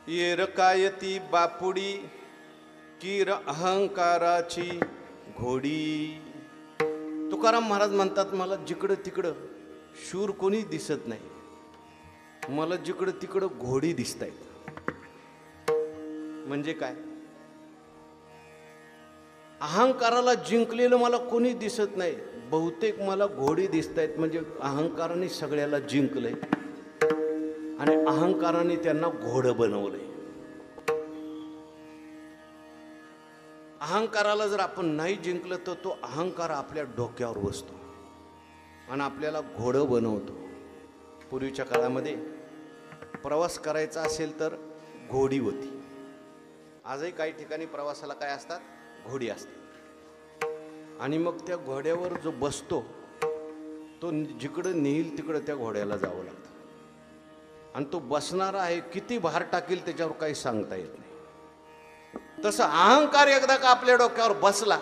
येर कायती बापुडी कीर अहंकाराची घोडी. तुकाराम महाराज म्हणतात, मला जिकडं तिकडं शूर कोणी दिसत नाही, मला जिकडं तिकडं घोडी दिसतायत. म्हणजे काय, अहंकाराला जिंकलेलं मला कोणी दिसत नाही, बहुतेक मला घोडी दिसतायत. म्हणजे अहंकाराने सगळ्याला जिंकलंय आणि अहंकाराने त्यांना घोडं बनवलंय. अहंकाराला जर आपण नाही जिंकलं तर तो अहंकार आपल्या डोक्यावर बसतो आणि आपल्याला घोडं बनवतो. पूर्वीच्या काळामध्ये प्रवास करायचा असेल तर घोडी होती. आजही काही ठिकाणी प्रवासाला काय असतात, घोडी असते. आणि मग त्या घोड्यावर जो बसतो तो जिकडं नेईल तिकडं त्या घोड्याला जावं लागतं. आणि तो बसणारा आहे किती भार टाकेल त्याच्यावर काही सांगता येत नाही. तसं अहंकार एकदा का आपल्या डोक्यावर बसला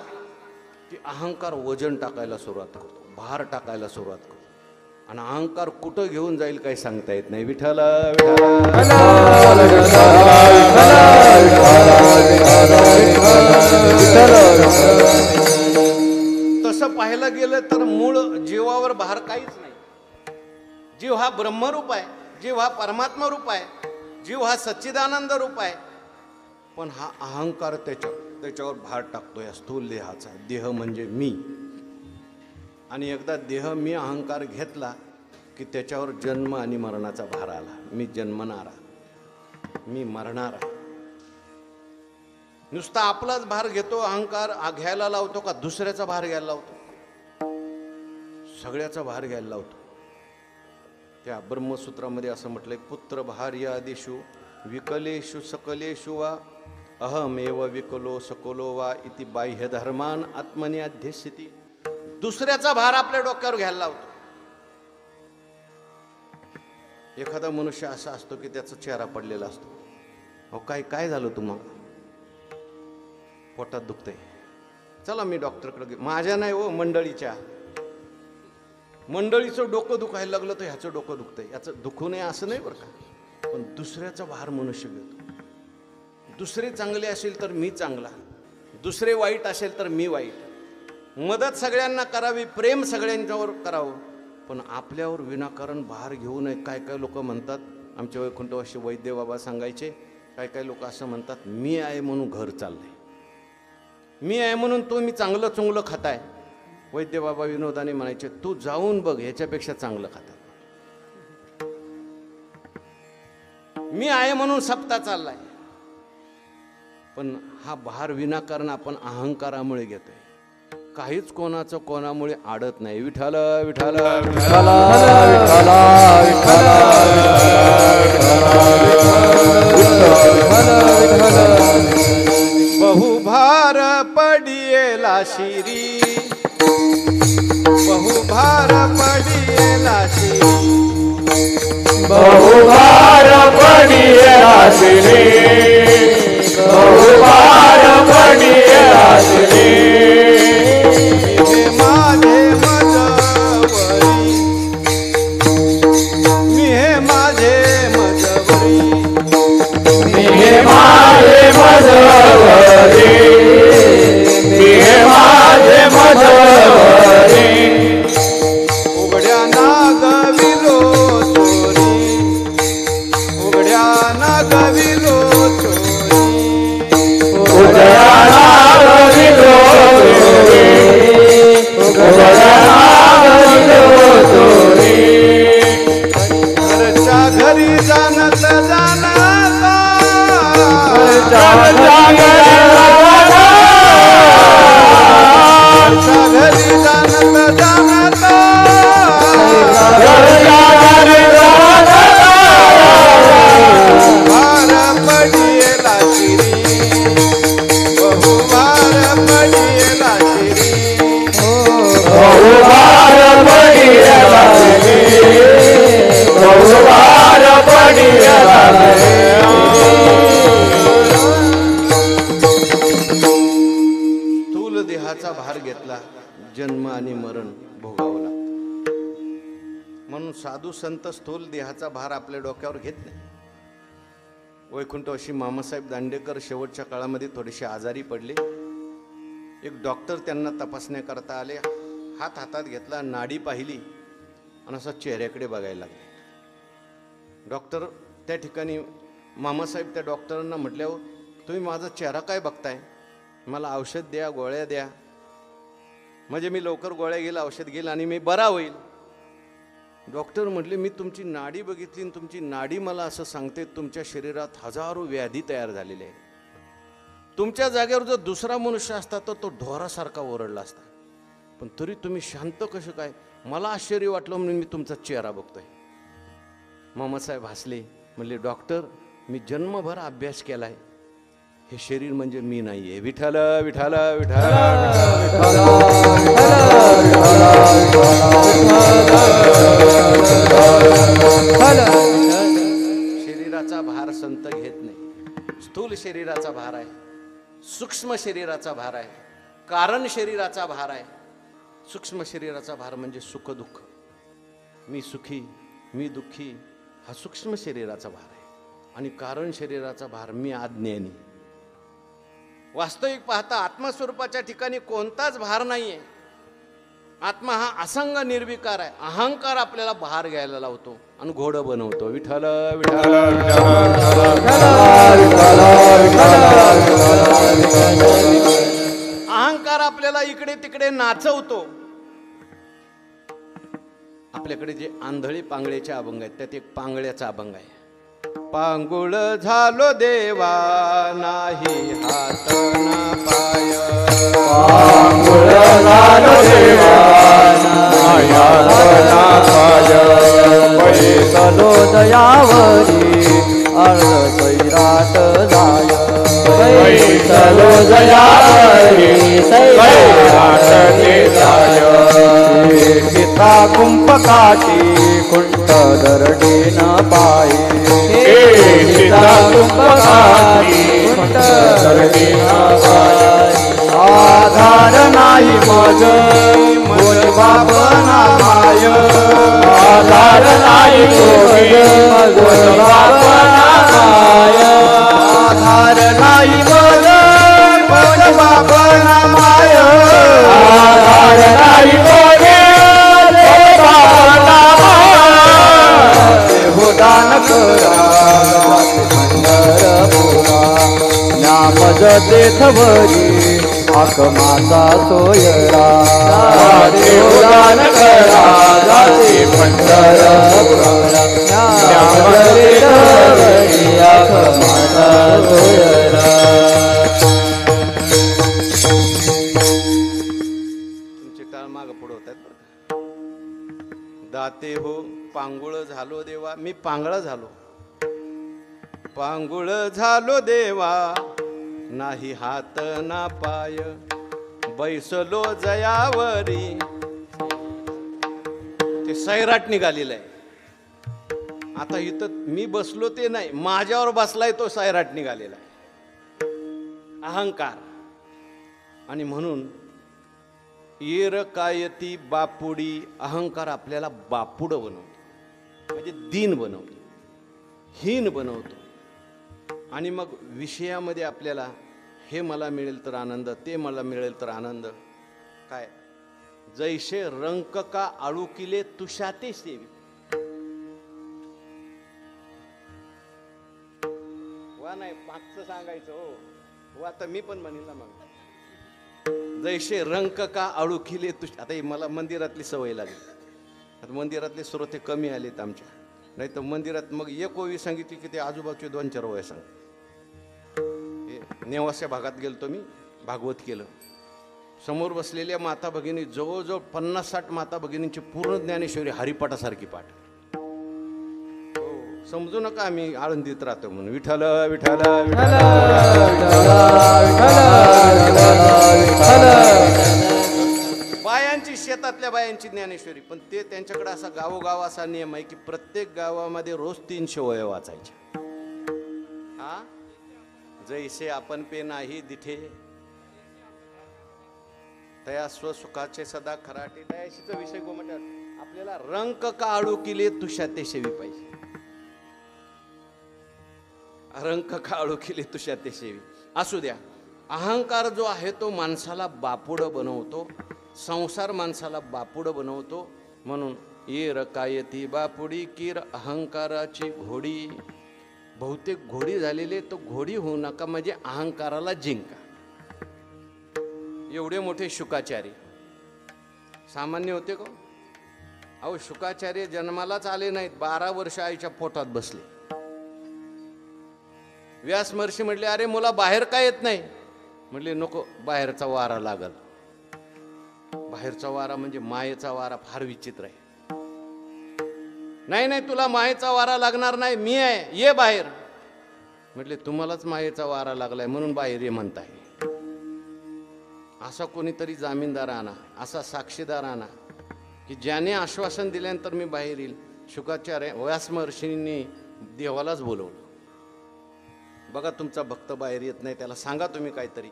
की अहंकार वजन टाकायला सुरुवात करतो, भार टाकायला सुरुवात करतो. आणि अहंकार कुठं घेऊन जाईल काही सांगता येत नाही. विठ्ठल तसं पाहायला गेलं तर मूळ जीवावर भार काहीच नाही. जीव हा ब्रह्मरूप आहे, जीव हा परमात्मा रूप आहे, जीव हा सच्चिदानंद रूप आहे. पण हा अहंकार त्याच्यावर भार टाकतोय. स्थूल देहाचा, देह म्हणजे मी. आणि एकदा देह मी अहंकार घेतला की त्याच्यावर जन्म आणि मरणाचा भार आला. मी जन्मणारा, मी मरणारा. नुसता आपलाच भार घेतो अहंकार, घ्यायला लावतो का दुसऱ्याचा भार घ्यायला लावतो? सगळ्याचा भार घ्यायला लावतो. त्या ब्रह्मसूत्रामध्ये असं म्हटलंय, पुत्र भार्य आदिषु विकलेषु सकलेषु वा अहमेव विकलो सकलो वा इति बाह्य धर्मान आत्मनि अध्यस्यति. दुसऱ्याचा भार आपल्या डोक्यावर घ्यायला लावतो. एखादा मनुष्य असा असतो की त्याचा चेहरा पडलेला असतो. अहो काय झालं तुम्हाला? पोटात दुखतंय, चला मी डॉक्टरकडे. माझ्या नाही हो, मंडळीचं डोकं दुखायला लागलं तर ह्याचं डोकं दुखतंय, याचं दुखू नये असं नाही बरं का. पण दुसऱ्याचा भार मनुष्य घेतो. दुसरे चांगले असेल तर मी चांगला, दुसरे वाईट असेल तर मी वाईट. मदत सगळ्यांना करावी, प्रेम सगळ्यांच्यावर करावं, पण आपल्यावर विनाकारण भार घेऊ नये. काय काय लोक म्हणतात, आमच्या वैकुंठवासी वैद्य बाबा सांगायचे, काय काय लोक असं म्हणतात, मी आहे म्हणून घर चाललंय, मी आहे म्हणून तुम्ही चांगलं चुंगलं खाताय. वैद्य बाबा विनोदाने म्हणायचे, तू जाऊन बघ ह्याच्यापेक्षा चांगलं खातात. मी आहे म्हणून सप्ताह चाललाय. पण हा भार विनाकारण आपण अहंकारामुळे घेतोय. काहीच कोणाचं कोणामुळे आडत नाही. विठ्ठल विठ्ठल
विठ्ठल विठ्ठल
बहुभार पडियेला शिरी, बहुभार पडियेला शिरी,
बहुभार पडियेला शिरी, बहुभार पडियेला शिरी.
हे माझे मजवरी, मी हे माझे मजवरी,
मी हे माझे मजवरी, मी हे माझे मजवरी.
उघड्या नागविलो चोरी, उघड्या नागविलो चोरी,
उदया नागविलो चोरी, उदया नागविलो चोरी.
घरच्या घरी जाणत जाणता,
घरच्या घरी
जाणत जाणता, भार पडियेला शिरी, बहुभार पडियेला शिरी.
बहुभार पडियेला शिरी, बहुभार पडियेला शिरी.
स्थूल देहाचा भार घेतला, जन्म आणि मरण भोगावं लागतं. म्हणून साधू संत स्थूल देहाचा भार आपल्या डोक्यावर घेत नाही. वैकुंठवासी मामासाहेब दांडेकर शेवटच्या काळामध्ये थोडेसे आजारी पडले. एक डॉक्टर त्यांना तपासण्याकरता आले. हात हातात घेतला, नाडी पाहिली आणि असं चेहऱ्याकडे बघायला लागले. डॉक्टर त्या ठिकाणी मामासाहेब त्या डॉक्टरांना म्हटल्यावर, तुम्ही माझा चेहरा काय बघताय, मला औषध द्या, गोळ्या द्या, म्हणजे मी लवकर गोळ्या घेईल, औषध घेईल आणि मी बरा होईल. डॉक्टर म्हटले, मी तुमची नाडी बघितली आणि तुमची नाडी मला असं सांगते, तुमच्या शरीरात हजारो व्याधी तयार झालेल्या आहेत. तुमच्या जागेवर जर दुसरा मनुष्य असता तर तो ढोरासारखा ओरडला असता, पण तरी तुम्ही शांत कसं काय. मला आश्चर्य वाटलं म्हणून मी तुमचा चेहरा बघतोय. मामासाहेब हसले, म्हणले, डॉक्टर, मी जन्मभर अभ्यास केलाय, हे शरीर म्हणजे मी नाहीये. विठ्ठल विठ्ठल विठ्ठल. शरीराचा भार संत घेत नाही. स्थूल शरीराचा भार आहे, सूक्ष्म शरीराचा भार आहे, कारण शरीराचा भार आहे. सूक्ष्म शरीराचा भार म्हणजे सुख दुःख, मी सुखी मी दुःखी, हा सूक्ष्म शरीराचा भार आहे. आणि कारण शरीराचा भार मी अज्ञानी. वास्तविक पाहता आत्मस्वरूपाच्या ठिकाणी कोणताच भार नाहीये. आत्मा हा असंग निर्विकार आहे. अहंकार आपल्याला भार घ्यायला लावतो आणि घोडं बनवतो. विठ्ठल विठ्ठल. अहंकार आपल्याला इकडे तिकडे नाचवतो. आपल्याकडे जे आंधळी पांगळ्याचे अभंग आहेत त्यात एक पांगळ्याचा अभंग आहे. पांगुळ झालो देवा नाही हात ना पाय,
पांगुळ झालो देवा नाही हात ना पाय, बैसलो दयावरी अर्ध सैराट जाय, बैसलो दयावरी सैराट जाय. पिता कुंभकाठी कुंठ दरडी न पाय, पिता कुंभकाठी कुंठ दरडी न पाय. आधार नाही मज मोज बाप ना माय, आधार नाही मोज बाप ना माय, आधार नाही मज मोज बाप ना माय, आधार नाही मोज बाप ना माय. देवदान करा पंढरपुरा, नामज देथवरी आकमाचा सोयरा. देवदान करा जाती पंढरपुरा, नामज देथवरी आकमाचा सोयरा.
तुमचे टाळ मागं पुढं होत आहेत बरं का. दाते हो पांगुळ झालो देवा, मी पांगळा झालो. पांगुळ झालो देवा, नाही हात ना पाय, बैसलो जयावरी. ते सैराट निघालेलं आहे. आता इथं मी बसलो ते नाही, माझ्यावर बसलाय तो सैराट निघालेला आहे, अहंकार. आणि म्हणून येर कायती बापुडी, अहंकार आपल्याला बापुड बनवतो, म्हणजे दीन बनवतो, हीन बनवतो. आणि मग विषयामध्ये आपल्याला हे मला मिळेल तर आनंद, ते मला मिळेल तर आनंद. काय जैसे रंक का आळुकिले तुषाते सेवी. वा नाही मागचं सांगायचं हो, वा तर मी पण म्हणेल ना मग. जैसे रंक का आळुकिले तुष. आता मला मंदिरातली सवय लागली. आता मंदिरातले श्रोते कमी आलेत आमच्या, नाही तर मंदिरात मग एक ओवी सांगितली की ते आजूबाजूचे 2-4 ओव्या सांग. नेवास्य भागात गेलतो मी, भागवत केलं. समोर बसलेल्या माता भगिनी, जवळजवळ 50-60 माता भगिनींची पूर्ण ज्ञानेश्वरी हरिपाठासारखी पाठ. समजू नका आम्ही आळंदीत राहतो म्हणून. विठ्ठल विठ्ठल बायांची, शेतातल्या बायांची ज्ञानेश्वरी. पण ते त्यांच्याकडे असा गावोगाव असा नियम आहे की प्रत्येक गावामध्ये रोज 300 ओव्या वाचायच्या. हा, जैसे आपण पे नाही दिठे, तया स्वसुखाचे सदा खराटे. तयाशीचा विषय गोमट. आपल्याला रंक का आळू किले तुषाते सेवी पाहिजे. रंक का आळू किले तुषाते सेवी असू द्या. अहंकार जो आहे तो माणसाला बापुड बनवतो, संसार माणसाला बापुड बनवतो. म्हणून ये रकायती बापुडी कीर अहंकाराची घोडी. बहुतेक घोडी झालेले, तो घोडी होऊ नका, म्हणजे अहंकाराला जिंका. एवढे मोठे शुकाचार्य सामान्य होते का? अहो शुकाचार्य जन्मालाच आले नाहीत, 12 वर्ष आईच्या पोटात बसले. व्यास महर्षी म्हटले, अरे मुला बाहेर काय येत नाही? म्हटले नको, बाहेरचा वारा लागल. बाहेरचा वारा म्हणजे मायेचा वारा. फार विचित्र आहे. नाही नाही, तुला मायेचा वारा लागणार नाही, मी आहे, ये बाहेर. म्हटले तुम्हालाच मायेचा वारा लागलाय म्हणून बाहेर ये म्हणताय. असा कोणीतरी जामीनदार आणा, असा साक्षीदार आणा की ज्याने आश्वासन दिल्यानंतर मी बाहेर येईल. शुकाचार्य व्यास महर्षींनी देवालाच बोलवलं. बघा तुमचा भक्त बाहेर येत नाही, त्याला सांगा तुम्ही काहीतरी.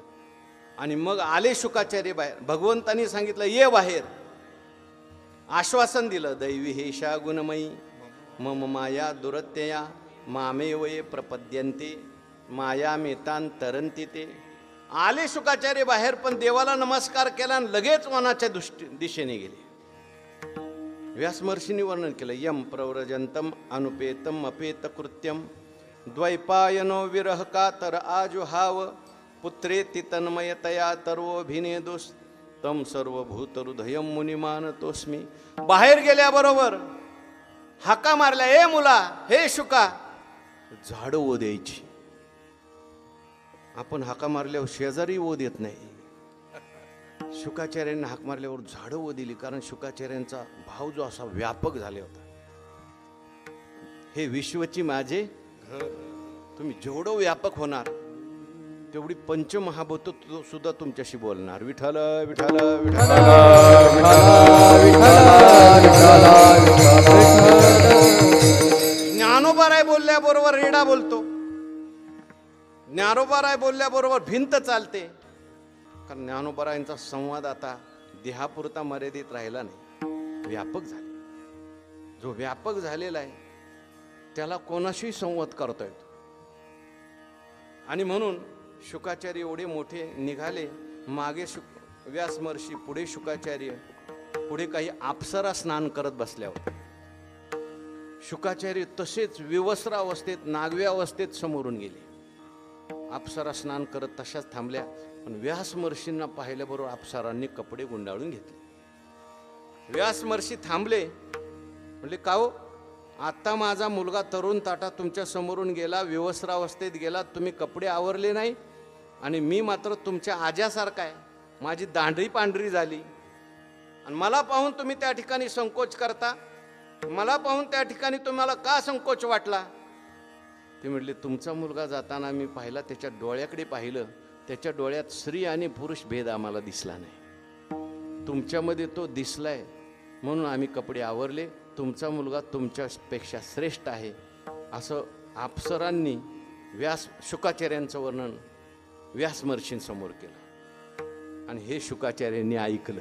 आणि मग आले शुकाचार्य बाहेर. भगवंतांनी सांगितलं ये बाहेर. आश्वासन दिलं, दैवी हेशा गुणमयी मम माया दुरत्यया मामेवये प्रपद्यन्ते माया मेतान तरंती. ते आले शुकाचार्य बाहेर, पण देवाला नमस्कार केला आणि लगेच वनाच्या दिशेने गेले. व्यास महर्षींनी वर्णन केलं, यम प्रव्रजंतम अनुपेतम अपेत कृत्यम द्वैपायनो विरह का तर आजुहाव पुत्रेति तन्मयतया तर्वोभिनेदुस तम सर्वभूत हृदयम मुनिमानतोस्मी. बाहेर गेल्याबरोबर हाका मारल्या, हे मुला, हे शुका. झाडं ओ द्यायची. आपण हाका मारल्यावर शेजारी ओ देत नाही. शुकाचार्यांनी हाक मारल्यावर झाडं ओ दिली, कारण शुकाचार्यांचा भाव जो असा व्यापक झाला होता. हे विश्वची माझे घर. तुम्ही जेवढं व्यापक होणार तेवढी पंचमहाभूत सुद्धा तुमच्याशी बोलणार. विठ्ठल विठ्ठल विठ्ठल. ज्ञानोबाराय बोलल्याबरोबर रेडा बोलतो. ज्ञानोबाराय बोलल्याबरोबर भिंत चालते. कारण ज्ञानोबारायांचा संवाद आता देहापुरता मर्यादित राहिला नाही, व्यापक झाले. जो व्यापक झालेला आहे त्याला कोणाशी संवाद करता येतो. आणि म्हणून शुकाचार्य एवढे मोठे निघाले. मागे व्यास महर्षी, पुढे शुकाचार्य, पुढे काही अप्सरा स्नान करत बसल्यावर शुकाचार्य तसेच विवस्त्र अवस्थेत, नागव्या अवस्थेत समोरून गेले. अप्सरा स्नान करत तशाच थांबल्या. पण व्यास महर्षींना पाहिल्याबरोबर अप्सरांनी कपडे गुंडाळून घेतले. व्यास महर्षी थांबले. म्हणले का हो, आता माझा मुलगा तरुण ताटा तुमच्या समोरून गेला, विवस्त्रावस्थेत गेला, तुम्ही कपडे आवरले नाही, आणि मी मात्र तुमच्या आज्यासारखा आहे. माझी दांडरी पांढरी झाली आणि मला पाहून तुम्ही त्या ठिकाणी संकोच करता. मला पाहून त्या ठिकाणी तुम्हाला का संकोच वाटला? ते म्हटले तुमचा मुलगा जाताना मी पाहिला, त्याच्या डोळ्याकडे पाहिलं, त्याच्या डोळ्यात स्त्री आणि पुरुष भेद आम्हाला दिसला नाही. तुमच्यामध्ये तो दिसलाय म्हणून आम्ही कपडे आवरले. तुमचा मुलगा तुमच्यापेक्षा श्रेष्ठ आहे असं अप्सरांनी शुकाचार्यांचं वर्णन व्यासमहर्षींसमोर केलं. आणि हे शुकाचार्यांनी ऐकलं,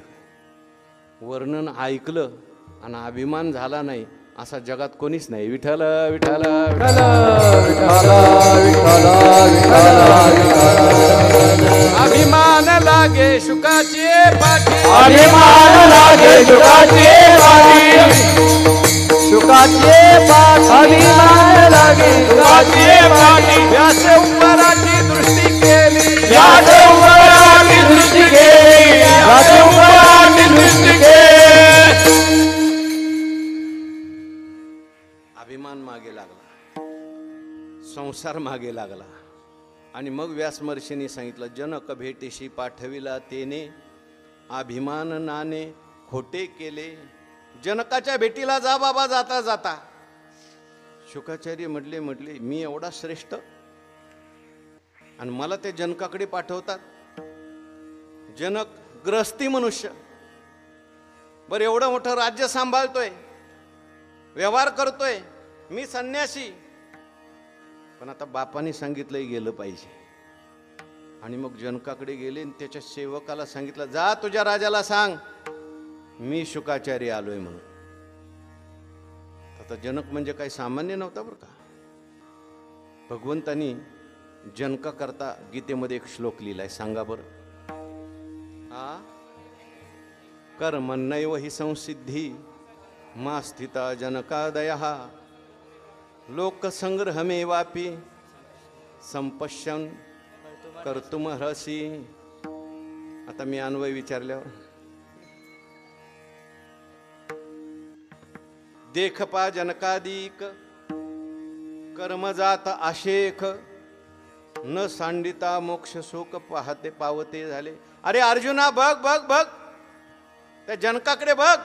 वर्णन ऐकलं आणि अभिमान झाला नाही असा जगात कोणीच नाही. विठ्ठल विठ्ठल विठ्ठल अभिमान लागे शुकाचे पाठी,
अभिमान लागे शुकाचे पाठी, शुकाचे पाठी, अभिमान लागे शुकाचे पाठी.
व्यास उपराची दृष्टी केली,
व्यास उपराची दृष्टी केली, व्यास उपराची दृष्टी केली.
अभिमान मागे लागला, संसार मागे लागला. आणि मग व्यासमहर्षींनी सांगितलं जनक भेटीशी पाठविला तेने, अभिमान नाने खोटे केले. जनकाच्या भेटीला जा बाबा जाता जाता. शुकाचार्य म्हटले मी एवढा श्रेष्ठ आणि मला ते जनकाकडे पाठवतात. जनक ग्रस्ती मनुष्य, बरं एवढं मोठं राज्य सांभाळतोय, व्यवहार करतोय, मी संन्यासी. पण आता बापाने सांगितलंय गेलं पाहिजे. आणि मग जनकाकडे गेले आणि त्याच्या सेवकाला सांगितलं जा तुझ्या राजाला सांग मी शुकाचार्य आलोय म्हणून. आता जनक म्हणजे काही सामान्य नव्हता बरं का. भगवंतानी जनका करता गीतेमध्ये एक श्लोक लिहिलाय, सांगा बरं. कर्मण्यैव हि संसिद्धी मा स्थिता जनकादयः लोकसंग्रहमेवापि संपश्यन् कर्तुमर्हसि. आता मी अन्वय विचारल्यावर देख पा जनकादिक कर्मजात आशेख न सांडिता मोक्ष शोक पाहते पावते झाले. अरे अर्जुना बघ बघ बघ त्या जनकाकडे बघ.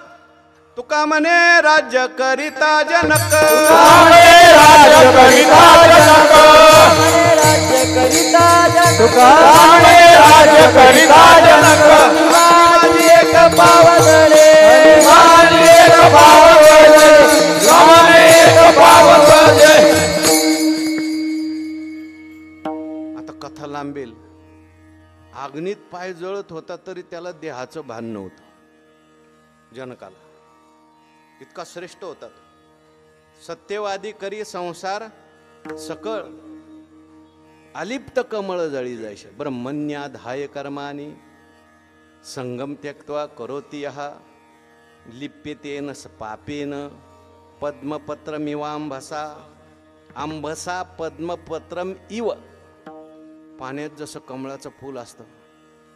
तुका म्हणे राज्य करिता जनक,
राज्य करिता जनक, राज्य करिता जनक, तुका राज्य करिता जनक. माझी एक पावले, माझी एक पावले, माझी एक पावले.
आता कथा लांबेल. अग्नीत पाय जळत होता तरी त्याला देहाचं भान नव्हतं जनकाला, इतका श्रेष्ठ होता. सत्यवादी करी संसार सकळ, अलिप्त कमळ जळी जायचे. ब्रह्मण्याधाय कर्मानी संगम त्यक्त्वा करोति यः लिप्यतेन पापेन पद्मपत्रमिवांभसा. आंभसा पद्मपत्रम इव. पाण्यात जसं कमळाचं फूल असतं,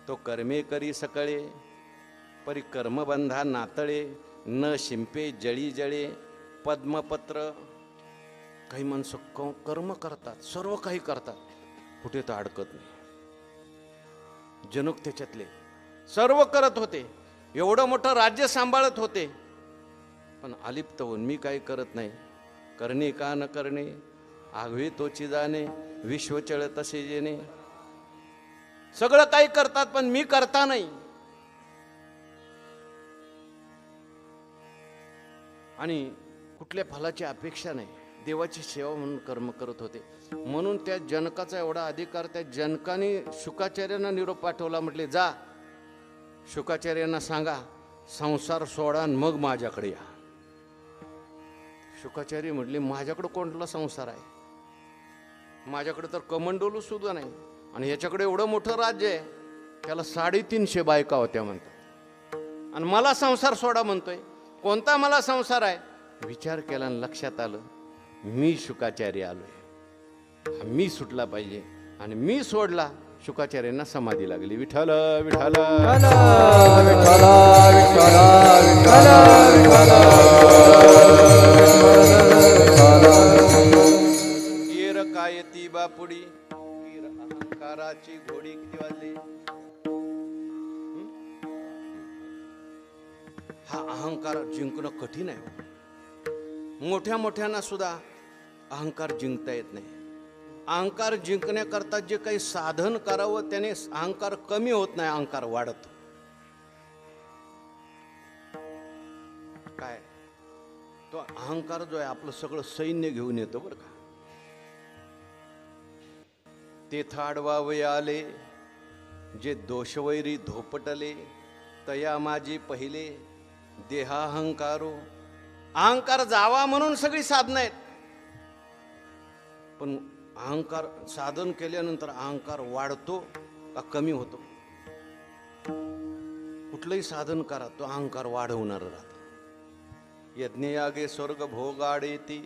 तो कर्मे करी सकळे परी कर्मबंधा नातळे. न शिंपे जळी जळे पद्मपत्र. काही माणसं कर्म करतात, सर्व काही करतात, कुठे तर अडकत नाही. जनक त्याच्यातले सर्व करत होते, एवढं मोठं राज्य सांभाळत होते, पण अलिप्त होऊन मी काही करत नाही. करणे का न करणे आघवे तोची जाणे, विश्वचळ तसे जेणे. सगळं काही करतात पण मी करता नाही. आणि कुठल्या फलाची अपेक्षा नाही, देवाची सेवा म्हणून कर्म करत होते. म्हणून त्या जनकाचा एवढा अधिकार. त्या जनकाने शुकाचार्यांना निरोप पाठवला, म्हटले जा शुकाचार्यांना सांगा संसार सोडा मग माझ्याकडे या. शुकाचार्य म्हटले माझ्याकडे कोणता संसार आहे, माझ्याकडे तर कमंडोलू सुद्धा नाही. आणि याच्याकडे एवढं मोठं राज्य आहे, त्याला 350 बायका होत्या म्हणतात, आणि मला संसार सोडा म्हणतोय. कोणता मला संसार आहे? विचार केला आणि लक्षात आलं मी शुकाचार्य आलोय, मी सुटला पाहिजे. आणि मी सोडला. शुकाचार्यांना समाधी लागली. विठ्ठल विठ्ठल
विठ्ठल विठ्ठल
कीर कायती बापुडी कीर अहंकाराची घोडी किती वाजली? हा अहंकार जिंकणं कठीण आहे. मोठ्या मोठ्यांना सुद्धा अहंकार जिंकता येत नाही. अहंकार जिंकण्याकरता जे काही साधन करावं त्याने अहंकार कमी होत नाही, अहंकार वाढतो. काय तो अहंकार जो आहे आपलं सगळं सैन्य घेऊन येतो बरं का. तेथ आडवावे आले जे दोषवैरी धोपटले, तया माझी पहिले देहाहंकारो. अहंकार जावा म्हणून सगळी साधनं आहेत, पण अहंकार साधन केल्यानंतर अहंकार वाढतो का कमी होतो? कुठलंही साधन करा तो अहंकार वाढवणार राहतो. यज्ञयागे स्वर्ग भोगाडेती,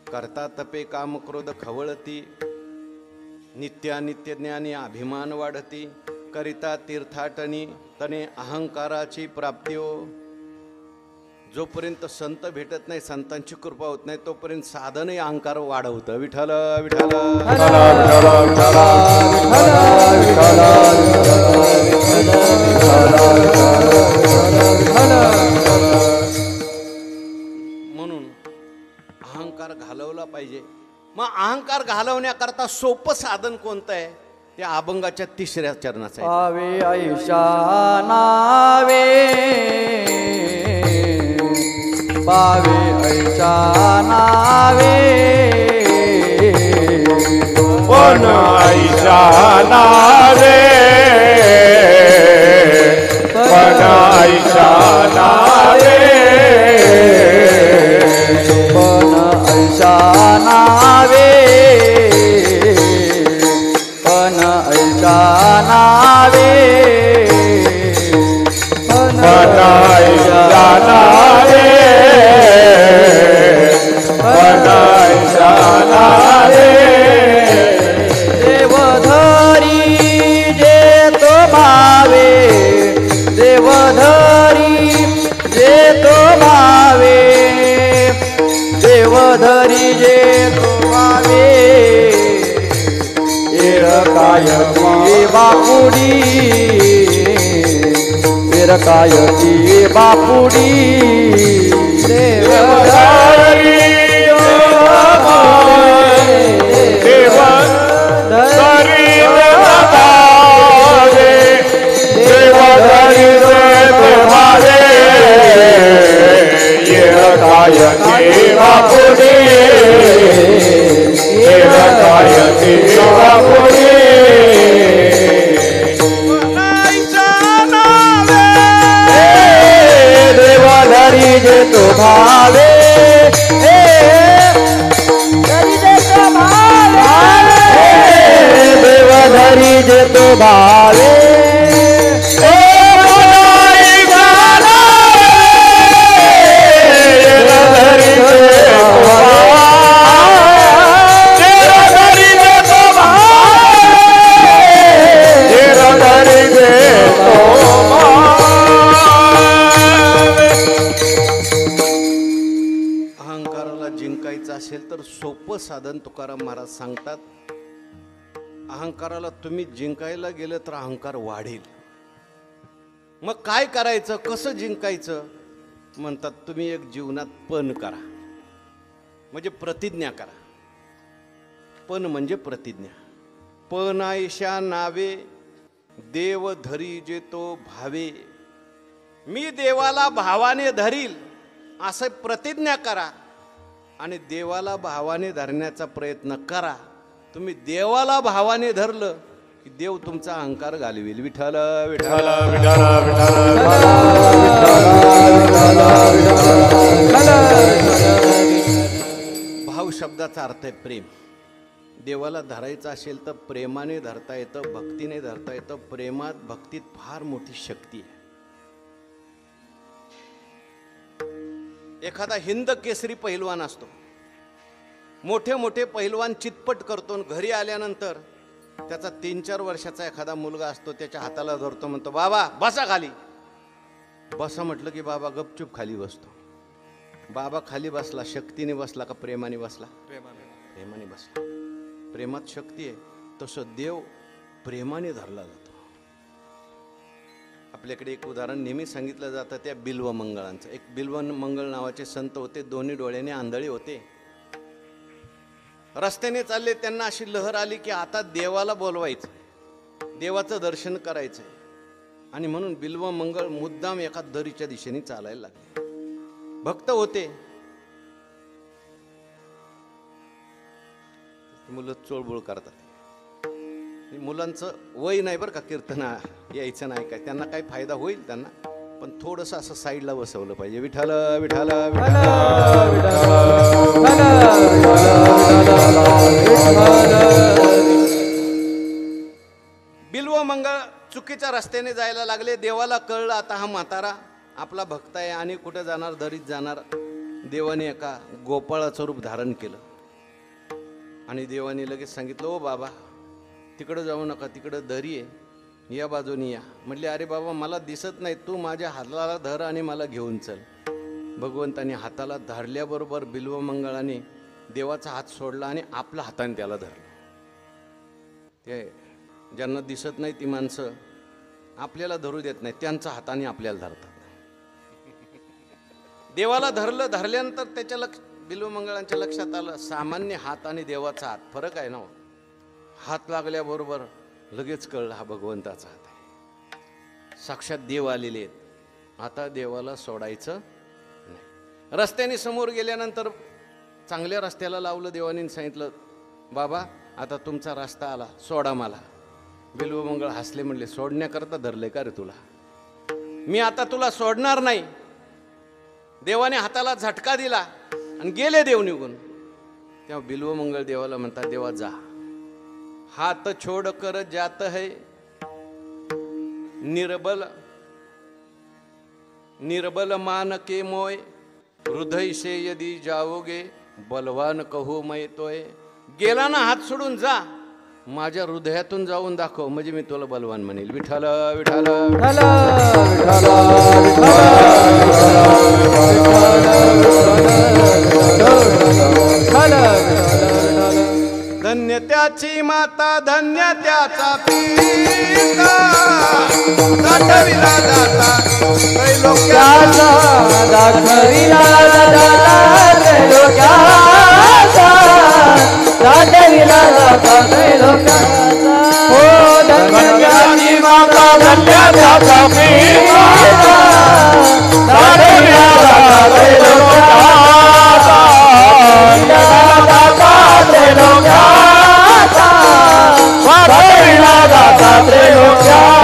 करता तपे काम क्रोध खवळती, नित्यानित्य ज्ञानी अभिमान वाढती, करिता तीर्थाटनी तने अहंकाराची प्राप्ती हो. जोपर्यंत संत भेटत नाही, संतांची कृपा होत नाही, तोपर्यंत साधनही अहंकार वाढवतं. विठ्ठल विठ्ठल म्हणून अहंकार घालवला पाहिजे. मग अहंकार घालवण्याकरता सोपं साधन कोणतं आहे? त्या अभंगाच्या 3ऱ्या चरणाचं आहे.
पावे ऐशा नावे, पावे ऐशा नावे,
पण ऐशा नावे, पण ऐशा नावे,
पण ऐशा नावे, पण ऐशा नावे, पण
पण ऐशा नावे, पण ऐशा नावे.
देवधरी जे तो भावे, देवधरी जे तो भावे, देवधरी जे तो भावे, एरकायती बापुडी, एरकायती बापुडी, देवधरी देवधरी जे तो भावे, देवधरी जे तो भावे,
अहंकाराला जिंकायचं असेल तर सोपं साधन तुकाराम महाराज सांगतात. अहंकाराला तुम्ही जिंकायला गेलं तर अहंकार वाढेल. मग काय करायचं, कसं जिंकायचं? म्हणतात तुम्ही एक जीवनात पण करा, म्हणजे प्रतिज्ञा करा. पण म्हणजे प्रतिज्ञा. पण ऐशा नावे, देव धरी जे तो भावे. मी देवाला भावाने धरील असं प्रतिज्ञा करा आणि देवाला भावाने धरण्याचा प्रयत्न करा. तुम्ही देवाला भावाने धरलं की देव तुमचा अहंकार घालवेल. विठ्ठल विठ्ठल भाव शब्दाचा अर्थ आहे प्रेम. देवाला धरायचं असेल तर प्रेमाने धरता येतं, भक्तीने धरता येतं. प्रेमात भक्तीत फार मोठी शक्ती आहे. एखादा हिंद केसरी पहिलवान असतो, मोठे मोठे पहिलवान चितपट करतो, घरी आल्यानंतर त्याचा 3-4 वर्षाचा एखादा मुलगा असतो, त्याच्या हाताला धरतो, म्हणतो बाबा बसा खाली. बसा म्हटलं की बाबा गपचूप खाली बसतो. बाबा खाली बसला, शक्तीने बसला का प्रेमाने बसला? प्रेमाने बसला. प्रेमात शक्ती आहे. तसं देव प्रेमाने धरला जातो. आपल्याकडे एक उदाहरण नेहमी सांगितलं जातं त्या बिल्वमंगळांचं. एक बिल्वमंगळ नावाचे संत होते, दोन्ही डोळ्याने आंधळे होते. रस्त्याने चालले, त्यांना अशी लहर आली की आता देवाला बोलवायचं, देवाचं दर्शन करायचं. आणि म्हणून बिल्वमंगळ मुद्दाम एका दरीच्या दिशेने चालायला लागले. भक्त होते. मुलं चोळबोळ करतात. मुलांचं वय नाही बरं का कीर्तन यायचं नाही काय, त्यांना काही फायदा होईल त्यांना, पण थोडंसं असं साईडला बसवलं पाहिजे. विठाल विठाल बिल्वमंगळ चुकीच्या रस्त्याने जायला लागले. देवाला कळलं आता हा म्हातारा आपला भक्त आहे आणि कुठे जाणार, दरीत जाणार. देवाने एका गोपाळाचं रूप धारण केलं आणि देवाने लगेच सांगितलं, ओ बाबा तिकडं जाऊ नका, तिकडं दरी आहे, या बाजूनी या. म्हटले, अरे बाबा मला दिसत नाही, तू माझ्या हाताला धर आणि मला घेऊन चल. भगवंताने हाताला धरल्याबरोबर बिल्वमंगळाने देवाचा हात सोडला आणि आपल्या हाताने त्याला धरलं. ते ज्यांना दिसत नाही ती माणसं आपल्याला धरू देत नाही, त्यांच्या हाताने आपल्याला धरतात. देवाला धरलं. धरल्यानंतर त्याच्या बिल्वमंगळांच्या लक्षात आलं, सामान्य हात आणि देवाचा हात फरक आहे ना. हात लागल्याबरोबर लगेच कळलं हा भगवंताचा हात आहे, साक्षात देव आलेले आहेत. आता देवाला सोडायचं नाही. रस्त्याने समोर गेल्यानंतर चांगल्या रस्त्याला लावलं. देवाने सांगितलं, बाबा आता तुमचा रस्ता आला, सोडा मला. बिल्वमंगळ हसले, म्हणले, सोडण्याकरता धरले का रे तुला? मी आता तुला सोडणार नाही. देवाने हाताला झटका दिला आणि गेले देव निघून. तेव्हा बिल्वमंगळ देवाला म्हणतात, देवा जा, हात छोड़ कर जात है निर्बल, निर्बल मान के मोय, हृदय से यदि जाओगे बलवान कहू मैं तोय. गेला ना हात सोडून जा, माझ्या हृदयातून जाऊन दाखव, म्हणजे मी तुला बलवान म्हणेल. विठाल विठाल धन्य त्याची माता, धन्य त्याचा पिता, साठविला जाता त्रैलोक्याचा,
दाखविला जाता त्रैलोक्याचा, दाखविला जाता त्रैलोक्याचा. हो धन्य त्याची माता, धन्य त्याचा पिता, दाखविला जाता त्रैलोक्याचा,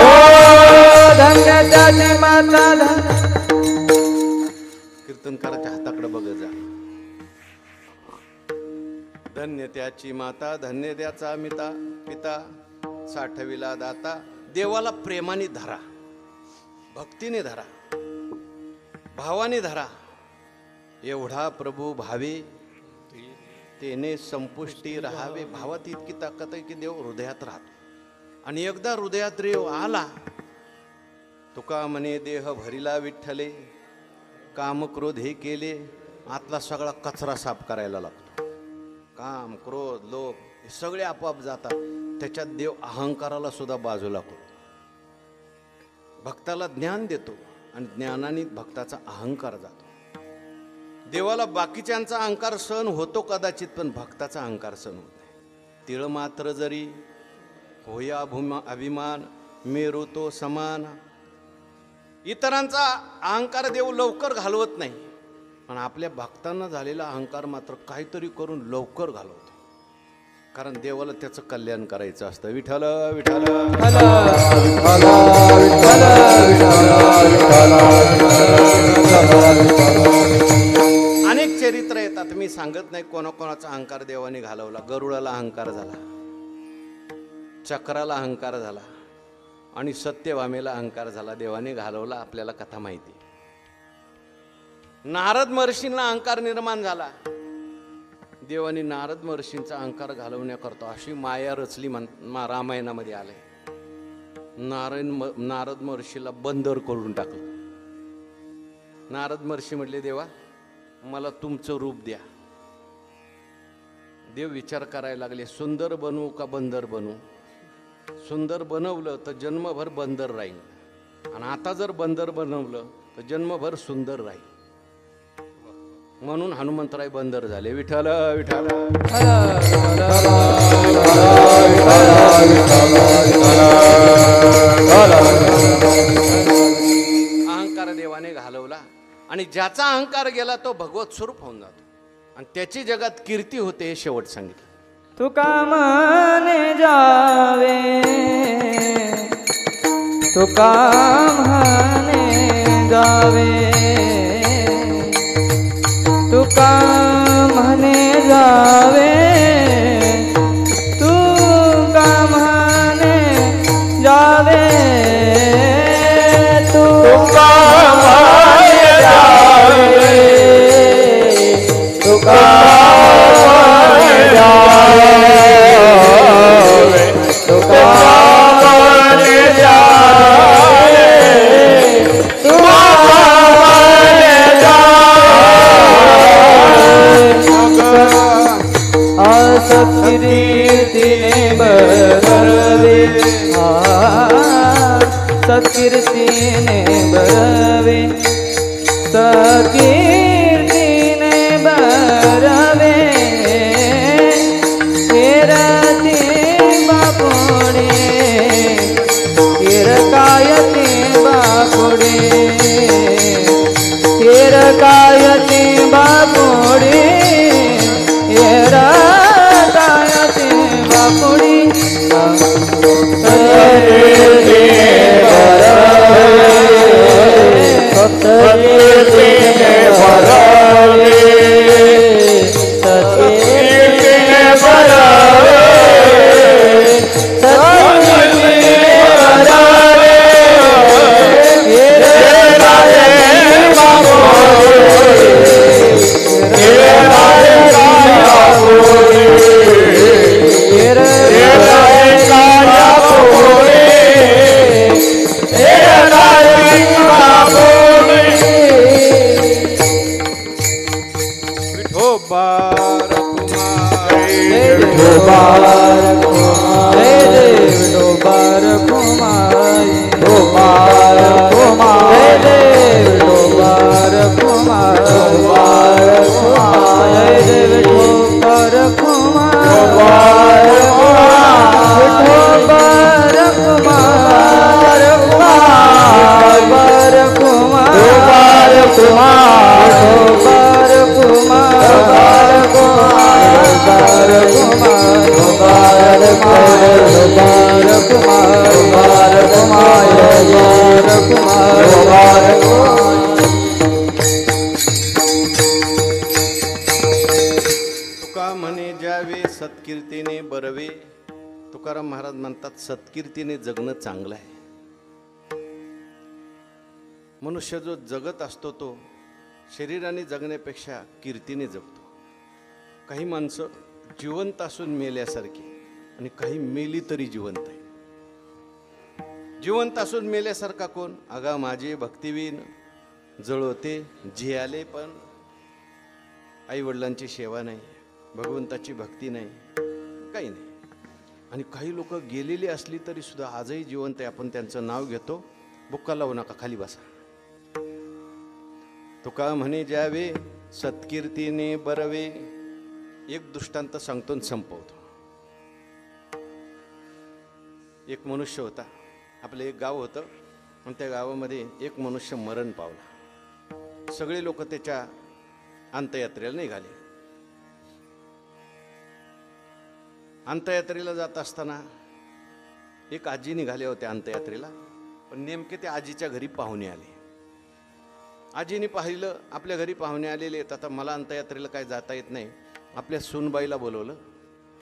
कीर्तनकाराच्या हाताकडे बघत जा. धन्य त्याची माता, धन्य त्याचा पिता, साठविला दाता. देवाला प्रेमाने धरा, भक्तीने धरा, भावाने धरा. एवढा प्रभू भावे तेने संपुष्टी राहावे. भावात इतकी ताकद आहे की देव हृदयात राहतो. आणि एकदा हृदयात देव आला, तुका म्हणे देह भरिला विठ्ठले, काम क्रोध हे केले, आतला सगळा कचरा साफ करायला लागतो. काम क्रोध लोभ हे सगळे आपोआप जातात. त्याच्यात देव अहंकाराला सुद्धा बाजूला करतो. भक्ताला ज्ञान देतो आणि ज्ञानाने भक्ताचा अहंकार जातो. देवाला बाकीच्यांचा अहंकार सहन होतो कदाचित, पण भक्ताचा अहंकार सहन होत नाही. तिळ मात्र जरी होया अभिमान, मेरू तो समान. इतरांचा अहंकार देव लवकर घालवत नाही, पण आपल्या भक्तांना झालेला अहंकार मात्र काहीतरी करून लवकर घालवतो. कारण देवाला त्याचं कल्याण करायचं असतं. विठ्ठल विठ्ठल अनेक चरित्र येतात, मी सांगत नाही कोणाकोणाचा अहंकार देवाने घालवला. गरुडाला अहंकार झाला, चक्राला अहंकार झाला आणि सत्यभामेला अहंकार झाला. देवाने घालवला, आपल्याला कथा माहिती. नारद महर्षींना अहंकार निर्माण झाला. देवाने नारद महर्षींचा अहंकार घालवण्याकरता अशी माया रचली. रामायणामध्ये आलंय. नारद महर्षीला बंदर करून टाकलं. नारद महर्षी म्हटले, देवा मला तुमचं रूप द्या. देव विचार करायला लागले, सुंदर बनवू का बंदर बनवू? सुंदर बनवलं तर जन्मभर बंदर राहील, आणि आता जर बंदर बनवलं तर जन्मभर सुंदर राहील. म्हणून हनुमंतराय बंदर झाले. विठ्ठल विठ्ठल. अहंकार देवाने घालवला आणि ज्याचा अहंकार गेला तो भगवत स्वरूप होऊन जातो आणि त्याची जगात कीर्ती होते हे शेवट सांगितलं.
तुका म्हणे जावे, तुका म्हणे जावे, तुका म्हणे जावे, तुका म्हणे जावे, तुका म्हणे जावे, तुका म्हणे जावे, तुका म्हणे जावे, तुका म्हणे सत्कीर्तीने बरवे, सत्कीर्तीने बरवे, सत्कीर्तीने बरवे, कीर्ती बापुडे, कीरकायती बापुडे, कीरकायती बापुडे, कीरकायती बापुडी, सत्कीर्तीने बरवे, सत्कीर्तीने बरवे, सत्कीर्तीने बरवे, कीरकायती बापुडी,
तुका म्हणे जावे सत्कीर्तीने बरवे. तुकाराम महाराज म्हणतात सत्कीर्तीने जगणं चांगलं आहे. मनुष्य जो जगत असतो तो शरीराने जगण्यापेक्षा कीर्तीने जगतो. काही माणसं जिवंत असून मेल्यासारखी आणि काही मेली तरी जिवंत आहे. जिवंत असून मेल्यासारखा कोण? अगा माझे भक्तिवीन जळवते झियाले पण आईवडिलांची सेवा नाही, भगवंताची भक्ती नाही, काही नाही. आणि काही लोक गेलेली असली तरी सुद्धा आजही जिवंत आहे. आपण त्यांचं नाव घेतो. बुक्का लावू नका, खाली बसा. तुका म्हणे जावे सत्कीर्तीने बरवे. एक दृष्टांत सांगतो आणि संपवतो. एक मनुष्य होता. आपलं एक गाव होतं आणि त्या गावामध्ये एक मनुष्य मरण पावला. सगळे लोक त्याच्या अंत्ययात्रेला निघाले. अंत्ययात्रेला जात असताना एक आजी निघाले होते अंत्ययात्रेला. पण नेमके त्या आजीच्या घरी पाहुणे आले. आजीने पाहिलं आपल्या घरी पाहुणे आलेले आहेत. आता मला अंत्ययात्रेला काय जाता येत नाही. आपल्या सूनबाईला बोलवलं.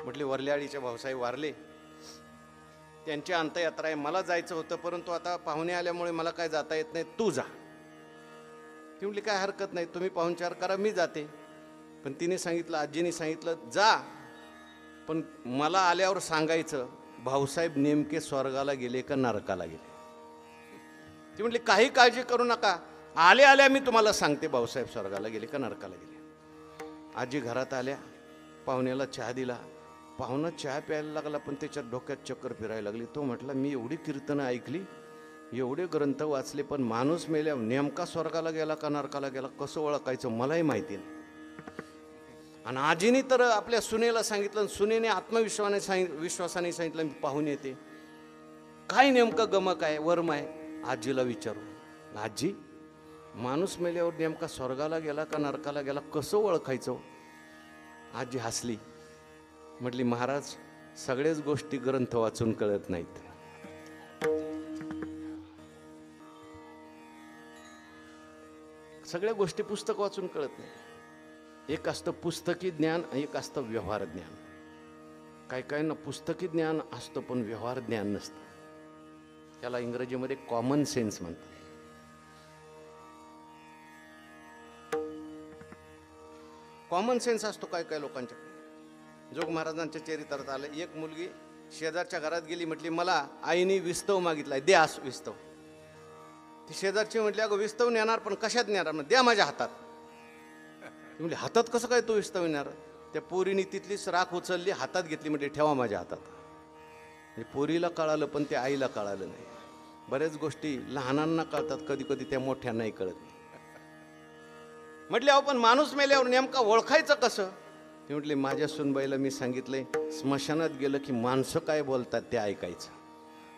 म्हटले वरल्याळीचे भाऊसाहेब वारले, त्यांची अंत्ययात्रा आहे, मला जायचं होतं परंतु आता पाहुणे आल्यामुळे मला काय जाता येत नाही, तू जा. ती म्हटली काय हरकत नाही, तुम्ही पाहुणचार करा, मी जाते. पण तिने सांगितलं, आजीने सांगितलं जा, पण मला आल्यावर सांगायचं भाऊसाहेब नेमके स्वर्गाला गेले का नरकाला गेले. ती म्हटली काही काळजी करू नका, आल्या आल्या मी तुम्हाला सांगते भाऊसाहेब स्वर्गाला गेले का नरकाला गेले. आजी घरात आल्या, पाहुण्याला चहा दिला. पाहुणा चहा प्यायला लागला पण त्याच्या डोक्यात चक्कर फिरायला लागली. तो म्हटला मी एवढी कीर्तनं ऐकली एवढे ग्रंथ वाचले, पण माणूस मेल्यावर नेमका स्वर्गाला गेला का नरकाला गेला कसं ओळखायचं मलाही माहिती नाही. आणि आजीने तर आपल्या सुनेला सांगितलं, सुनेने विश्वासाने सांगितलं मी पाहून येते, काय नेमकं गमक आहे वर्म आहे. आजीला विचारू, आजी माणूस मेल्यावर नेमका स्वर्गाला गेला का नरकाला गेला कसं ओळखायचं. आजी हसली, म्हटली महाराज सगळ्याच गोष्टी ग्रंथ वाचून कळत नाहीत. सगळ्या गोष्टी पुस्तक वाचून कळत नाही. एक असतं पुस्तकी ज्ञान, एक असतं व्यवहार ज्ञान. काही काहींना पुस्तकी ज्ञान असतं पण व्यवहार ज्ञान नसतं. त्याला इंग्रजीमध्ये कॉमन सेन्स म्हणतात. कॉमन सेन्स असतो काय काय लोकांच्या. जोग महाराजांच्या चरित्रात आलं, एक मुलगी शेजारच्या घरात गेली, म्हटली मला आईने विस्तव मागितलाय, द्या विस्तव. ती शेजारची म्हटली अगं विस्तव नेणार पण कशात नेणार, मग द्या माझ्या हातात. ती म्हटली हातात कसं काय तो विस्तव नेणार. त्या पोरीने तिथलीच राख उचलली, हातात घेतली, म्हटली ठेवा माझ्या हातात. पोरीला कळालं पण त्या आईला कळालं नाही. बऱ्याच गोष्टी लहानांना कळतात, कधी कधी त्या मोठ्यांनाही कळत नाही. म्हटले अहो पण माणूस मेल्यावर नेमका ओळखायचं कसं. ती म्हटली माझ्या सुनबाईला मी सांगितलंय स्मशानात गेलं की माणसं काय बोलतात ते ऐकायचं.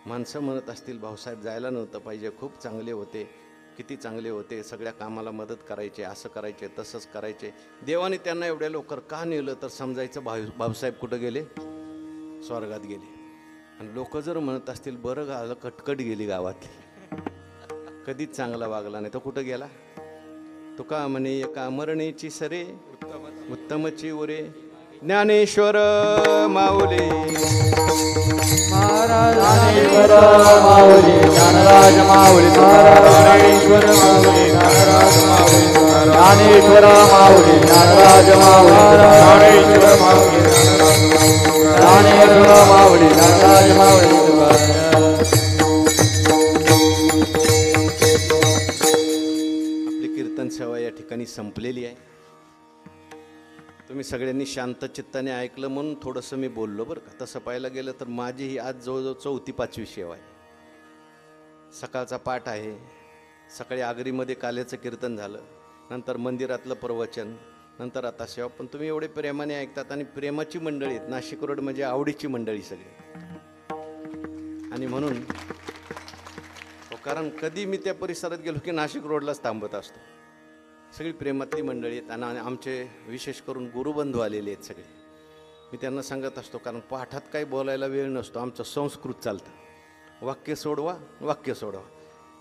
माणसं म्हणत असतील भाऊसाहेब जायला नव्हतं पाहिजे, खूप चांगले होते, किती चांगले होते, सगळ्या कामाला मदत करायचे, असं करायचे तसंच करायचे, देवाने त्यांना एवढ्या लवकर का नेलं तर समजायचं भाऊसाहेब कुठं गेले, स्वर्गात गेले. आणि लोक जर म्हणत असतील बरं गावलं कटकट गेली गावातली, कधीच चांगला वागला नाही, तो कुठं गेला. तुका म्हणे एका मरणेची सरे उत्तमची उरे, ज्ञानेश्वर माऊली
ज्ञानेश्वर माऊली ज्ञानराज माऊली ज्ञानेश्वर माऊली ज्ञानराज माऊली ज्ञानेश्वर माऊली ज्ञानराज माऊली ज्ञानेश्वर माऊली ज्ञानराज माऊली.
आपली कीर्तन सेवा या ठिकाणी संपलेली आहे. तुम्ही सगळ्यांनी शांत चित्ताने ऐकलं म्हणून थोडंसं मी बोललो बरं का. तसं पाहायला गेलं तर माझी ही आज जवळजवळ 4थी-5वी सेवा आहे. सकाळचा पाठ आहे, सकाळी आगरीमध्ये काल्याचं कीर्तन झालं, नंतर मंदिरातलं प्रवचन, नंतर आता सेवा. पण तुम्ही एवढे प्रेमाने ऐकतात आणि प्रेमाची मंडळी आहेत. नाशिक रोड म्हणजे आवडीची मंडळी सगळी. आणि म्हणून कारण कधी मी त्या परिसरात गेलो की नाशिक रोडलाच थांबत असतो. सगळी प्रेमातली मंडळी आहेत आणि आमचे विशेष करून गुरुबंधू आलेले आहेत सगळे. मी त्यांना सांगत असतो कारण पाठात काही बोलायला वेळ नसतो, आमचं संस्कृत चालतं, वाक्य सोडवा वाक्य सोडवा.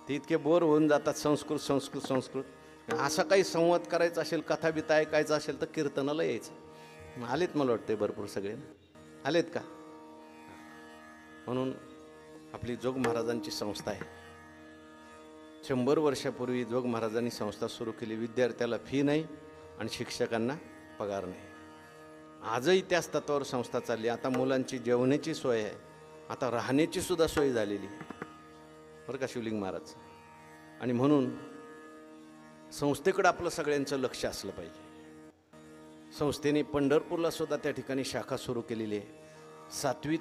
ते इतके बोर होऊन जातात संस्कृत संस्कृत संस्कृत. असा काही संवाद करायचा असेल, कथा बिथा ऐकायचं असेल तर कीर्तनाला यायचं. आलेत मला वाटते भरपूर सगळे आलेत का. म्हणून आपली जोग महाराजांची संस्था आहे. 100 वर्षापूर्वी जोग महाराजांनी संस्था सुरू केली. विद्यार्थ्याला फी नाही आणि शिक्षकांना पगार नाही. आजही त्याच तत्वावर संस्था चालली. आता मुलांची जेवणाची सोय आहे, आता राहण्याची सुद्धा सोय झालेली आहे बरं का शिवलिंग महाराज. आणि म्हणून संस्थेकडे आपलं सगळ्यांचं लक्ष असलं पाहिजे. संस्थेने पंढरपूरला सुद्धा त्या ठिकाणी शाखा सुरू केलेली आहे. 7वी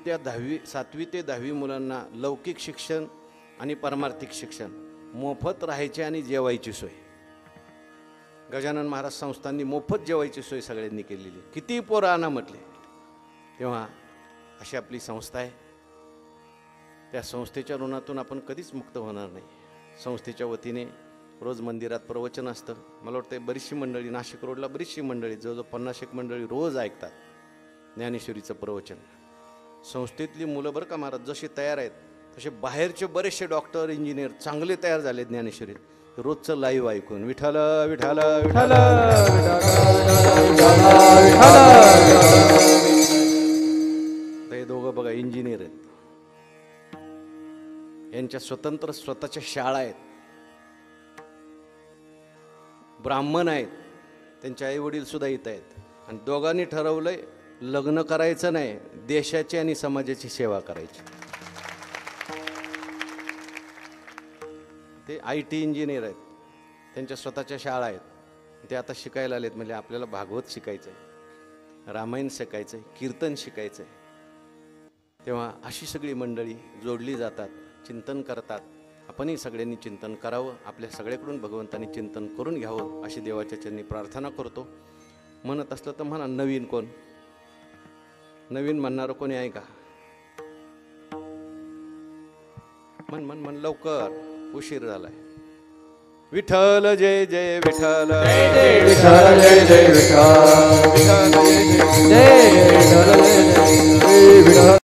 ते 10वी मुलांना लौकिक शिक्षण आणि परमार्थिक शिक्षण, मोफत राहायची आणि जेवायची सोय. गजानन महाराज संस्थांनी मोफत जेवायची सोय सगळ्यांनी केलेली. किती पोरं आणा म्हटले तेव्हा अशी आपली संस्था आहे. त्या संस्थेच्या ऋणातून आपण कधीच मुक्त होणार नाही. संस्थेच्या वतीने रोज मंदिरात प्रवचन असतं. मला वाटतं बरीचशी मंडळी नाशिक रोडला बरीचशी मंडळी जवळजवळ 50-1 मंडळी रोज ऐकतात ज्ञानेश्वरीचं प्रवचन. संस्थेतली मुलं बरं का महाराज जशी तयार आहेत तसे बाहेरचे बरेचसे डॉक्टर इंजिनियर चांगले तयार झाले ज्ञानेश्वरी रोजचं लाईव्ह ऐकून. विठ्ठल विठ्ठल विठ्ठल. हे दोघं बघा इंजिनियर आहेत, यांच्या स्वतंत्र स्वतःच्या शाळा आहेत, ब्राह्मण आहेत, त्यांचे आई वडील सुद्धा येत आहेत. आणि दोघांनी ठरवलंय लग्न करायचं नाही, देशाची आणि समाजाची सेवा करायची. ते IT इंजिनियर आहेत, त्यांच्या स्वतःच्या शाळा आहेत. ते आता शिकायला आलेत. म्हणजे आपल्याला भागवत शिकायचं आहे, रामायण शिकायचं आहे, कीर्तन शिकायचं आहे. तेव्हा अशी सगळी मंडळी जोडली जातात, चिंतन करतात आपणही सगळ्यांनी चिंतन करावं, आपल्या सगळ्याकडून भगवंतांनी चिंतन करून घ्यावं अशी देवाच्या चरणी प्रार्थना करतो. म्हणत असलं तर म्हणा, नवीन कोण? नवीन म्हणणारं कोणी आहे का? म्हण म्हण म्हण लवकर, उशीर झालाय. विठ्ठल जय जय विठ्ठल,
विठ्ठल जय जय विठ्ठल,
विठ्ठल जय जय
जय विठ्ठल जय जय विठ्ठल.